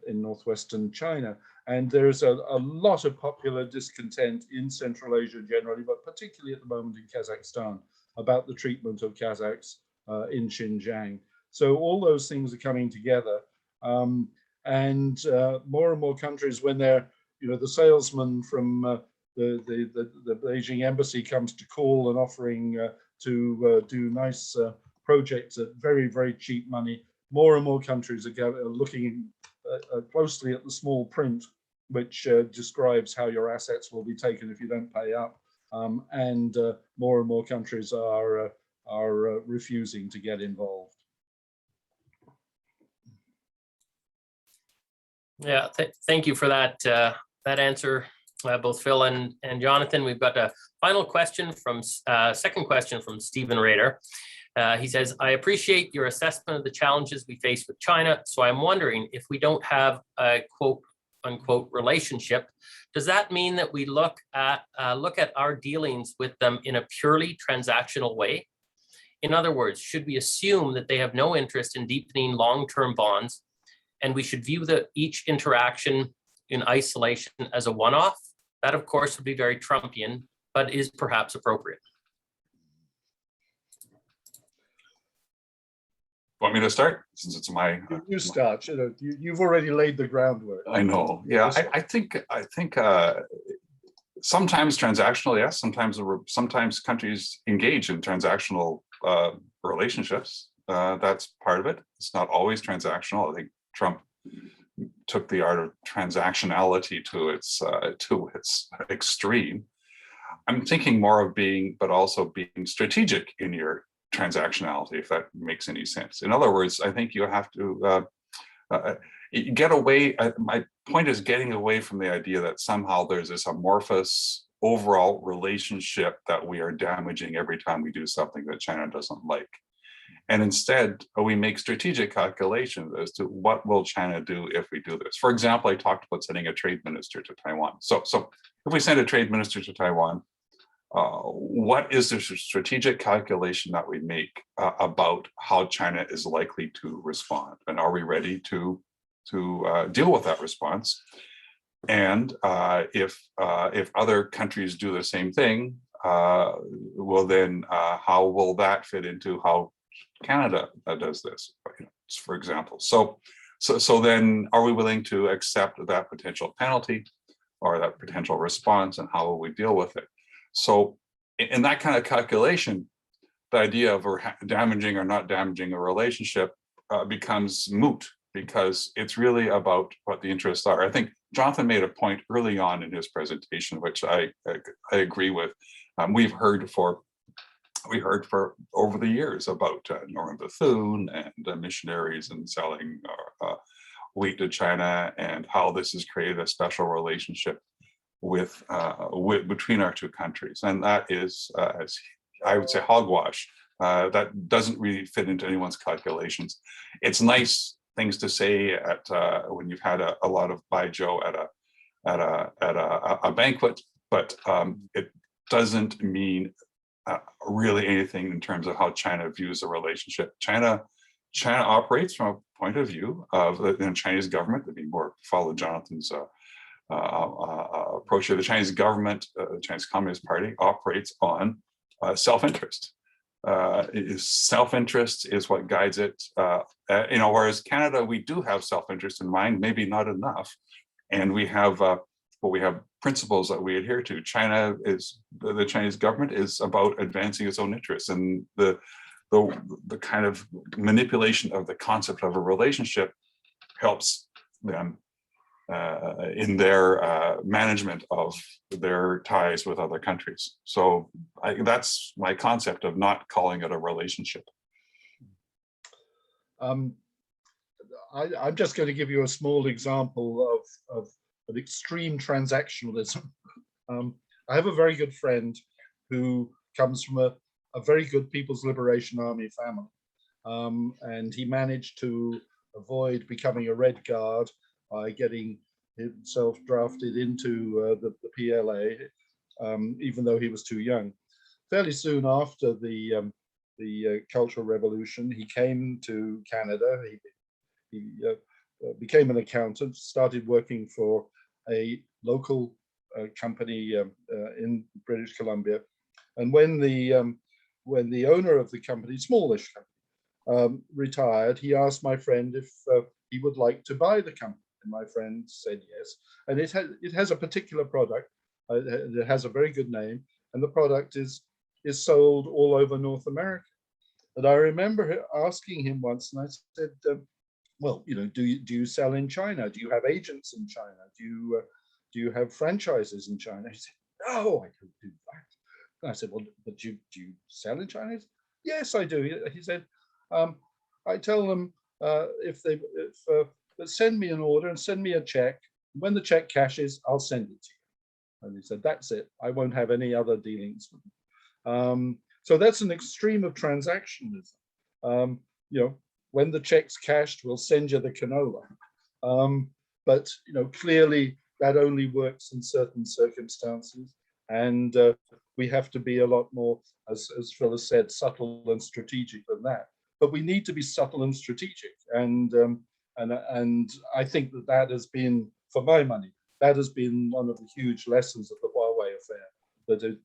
northwestern China. And there's a lot of popular discontent in Central Asia generally, but particularly at the moment in Kazakhstan, about the treatment of Kazakhs in Xinjiang. So all those things are coming together. And more and more countries, when they're, the salesman from the Beijing embassy comes to call and offering to do nice projects at very, very cheap money, more and more countries are looking closely at the small print, which describes how your assets will be taken if you don't pay up. And more countries are refusing to get involved. Yeah, thank you for that answer, both Phil and Jonathan. We've got a final question second question from Stephen Rader. He says, I appreciate your assessment of the challenges we face with China. So I'm wondering, if we don't have a quote unquote relationship, does that mean that we look at our dealings with them in a purely transactional way? In other words, should we assume that they have no interest in deepening long-term bonds, and we should view each interaction in isolation as a one-off? That, of course, would be very Trumpian, but is perhaps appropriate. Want me to start, since it's my? You start. You've already laid the groundwork. I know. Yeah, I think sometimes transactional, yes. Sometimes countries engage in transactional relationships. That's part of it. It's not always transactional. I think Trump took the art of transactionality to its extreme. I'm thinking more of being, but also being strategic in your transactionality, if that makes any sense. In other words, I think you have to get away. My point is getting away from the idea that somehow there's this amorphous overall relationship that we are damaging every time we do something that China doesn't like. And instead, we make strategic calculations as to what will China do if we do this. For example, I talked about sending a trade minister to Taiwan. So if we send a trade minister to Taiwan, what is the strategic calculation that we make about how China is likely to respond? And are we ready to deal with that response? And if other countries do the same thing, well then how will that fit into how Canada does this, for example? So then are we willing to accept that potential penalty or that potential response, and how will we deal with it? So in that kind of calculation, the idea of damaging or not damaging a relationship becomes moot, because it's really about what the interests are. I think Jonathan made a point early on in his presentation, which I agree with. We've heard for over the years about Norman Bethune and missionaries and selling wheat to China, and how this has created a special relationship with between our two countries. And that is, as I would say, hogwash. That doesn't really fit into anyone's calculations. It's nice things to say at when you've had a lot of baijiu at a banquet, but it doesn't mean really anything in terms of how China views the relationship. China operates from a point of view of the Chinese government, to be more follow Jonathan's approach here. The Chinese government, the Chinese Communist Party, operates on self-interest. Self-interest is what guides it. Whereas Canada, we do have self-interest in mind, maybe not enough, and we have principles that we adhere to. The Chinese government is about advancing its own interests, and the kind of manipulation of the concept of a relationship helps them in their management of their ties with other countries. So that's my concept of not calling it a relationship. I'm just going to give you a small example of an extreme transactionalism. I have a very good friend who comes from a very good People's Liberation Army family. And he managed to avoid becoming a Red Guard by getting himself drafted into the PLA, even though he was too young. Fairly soon after the Cultural Revolution, he came to Canada. He became an accountant, started working for a local company in British Columbia. And when the owner of the company, smallish company, retired, he asked my friend if he would like to buy the company. And my friend said yes. And it has a particular product. It has a very good name, and the product is sold all over North America. And I remember asking him once, and I said, well, do you sell in China? Do you have agents in China? Do you have franchises in China? He said, no, I don't do that. And I said, well, but do you sell in China? He said, yes, I do. He said, I tell them if send me an order and send me a check. When the check cashes, I'll send it to you. And he said, that's it. I won't have any other dealings with them. So that's an extreme of transactionalism. When the check's cashed, we'll send you the canola. But clearly that only works in certain circumstances, and we have to be a lot more, as Phil has said, subtle and strategic than that. But we need to be subtle and strategic, and I think that has been, for my money, that has been one of the huge lessons of the Huawei affair,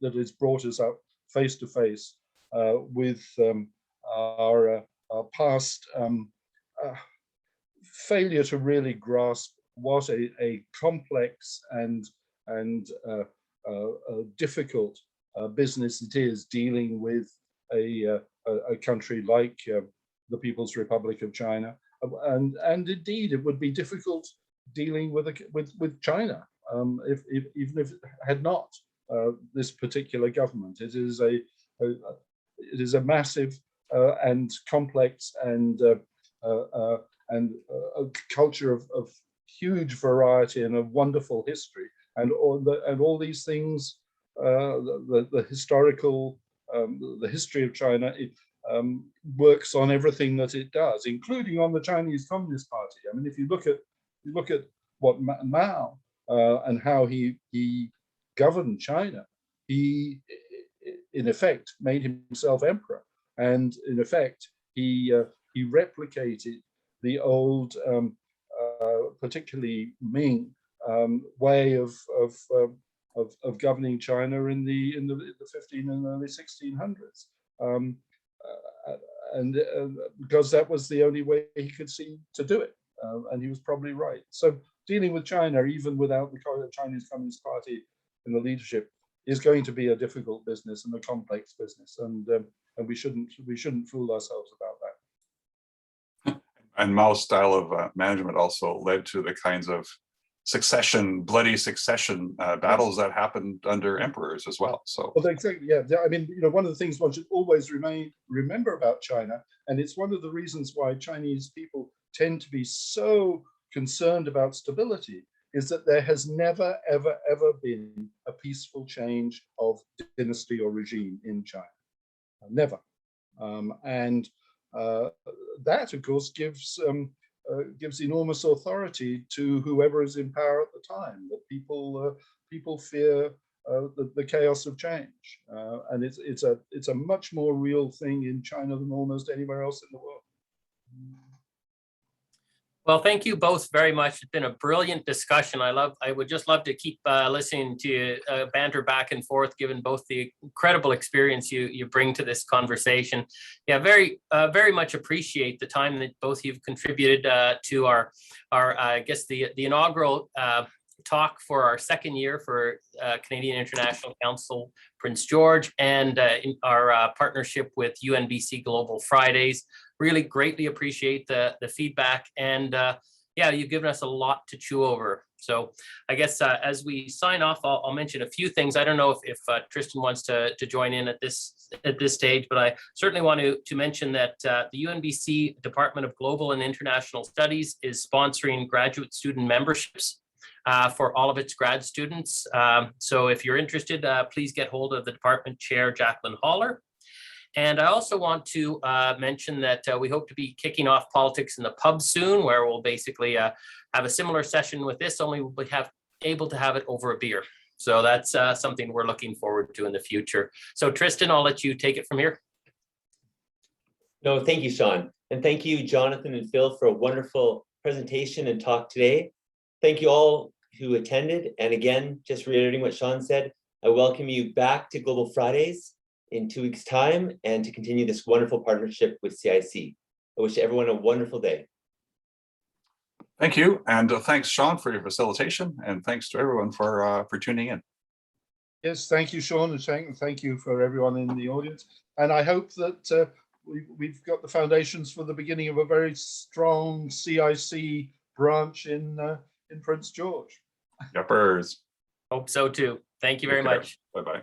that has brought us up face to face with our past failure to really grasp what a complex and difficult business it is dealing with a country like the People's Republic of China, and indeed it would be difficult dealing with China even if it had not this particular government. It is a massive and complex and a culture of huge variety and a wonderful history, and all these things, the historical, the history of China, works on everything that it does, including on the Chinese Communist Party. I mean, if you look at what Mao and how he governed China, he in effect made himself emperor, and in effect he replicated the old, particularly Ming way of governing China in the 15 and early 1600s, and because that was the only way he could see to do it, and he was probably right. So dealing with China, even without the Chinese Communist Party in the leadership, is going to be a difficult business and a complex business, and we shouldn't fool ourselves about that. And Mao's style of management also led to the kinds of bloody succession battles that happened under emperors as well. So, well, exactly, yeah. I mean, one of the things one should always remember about China, and it's one of the reasons why Chinese people tend to be so concerned about stability, is that there has never, ever, ever been a peaceful change of dynasty or regime in China. Never. And that, of course, gives enormous authority to whoever is in power at the time. That people fear the chaos of change, and it's a much more real thing in China than almost anywhere else in the world. Well, thank you both very much. It's been a brilliant discussion. I would just love to keep listening to banter back and forth, given both the incredible experience you bring to this conversation. Yeah, very much appreciate the time that both you've contributed to our I guess the inaugural talk for our second year for Canadian International Council Prince George, and in our partnership with UNBC Global Fridays. Really greatly appreciate the feedback, and yeah, you've given us a lot to chew over. So I guess as we sign off, I'll mention a few things. I don't know if Tristan wants to join in at this stage, but I certainly want to mention that the UNBC Department of Global and International Studies is sponsoring graduate student memberships for all of its grad students. So if you're interested, please get hold of the department chair, Jacqueline Haller. And I also want to mention that we hope to be kicking off Politics in the Pub soon, where we'll basically have a similar session with this, only we'll be able to have it over a beer. So that's something we're looking forward to in the future. So Tristan, I'll let you take it from here. No, thank you, Sean. And thank you, Jonathan and Phil, for a wonderful presentation and talk today. Thank you all who attended. And again, just reiterating what Sean said, I welcome you back to Global Fridays in 2 weeks' time, and to continue this wonderful partnership with CIC. I wish everyone a wonderful day. thank you, and thanks, Sean, for your facilitation, and thanks to everyone for tuning in. Yes, thank you, Sean, and thank you for everyone in the audience. And I hope that we've got the foundations for the beginning of a very strong CIC branch in Prince George. Yuppers. Hope so too. Thank you very much. Bye-bye.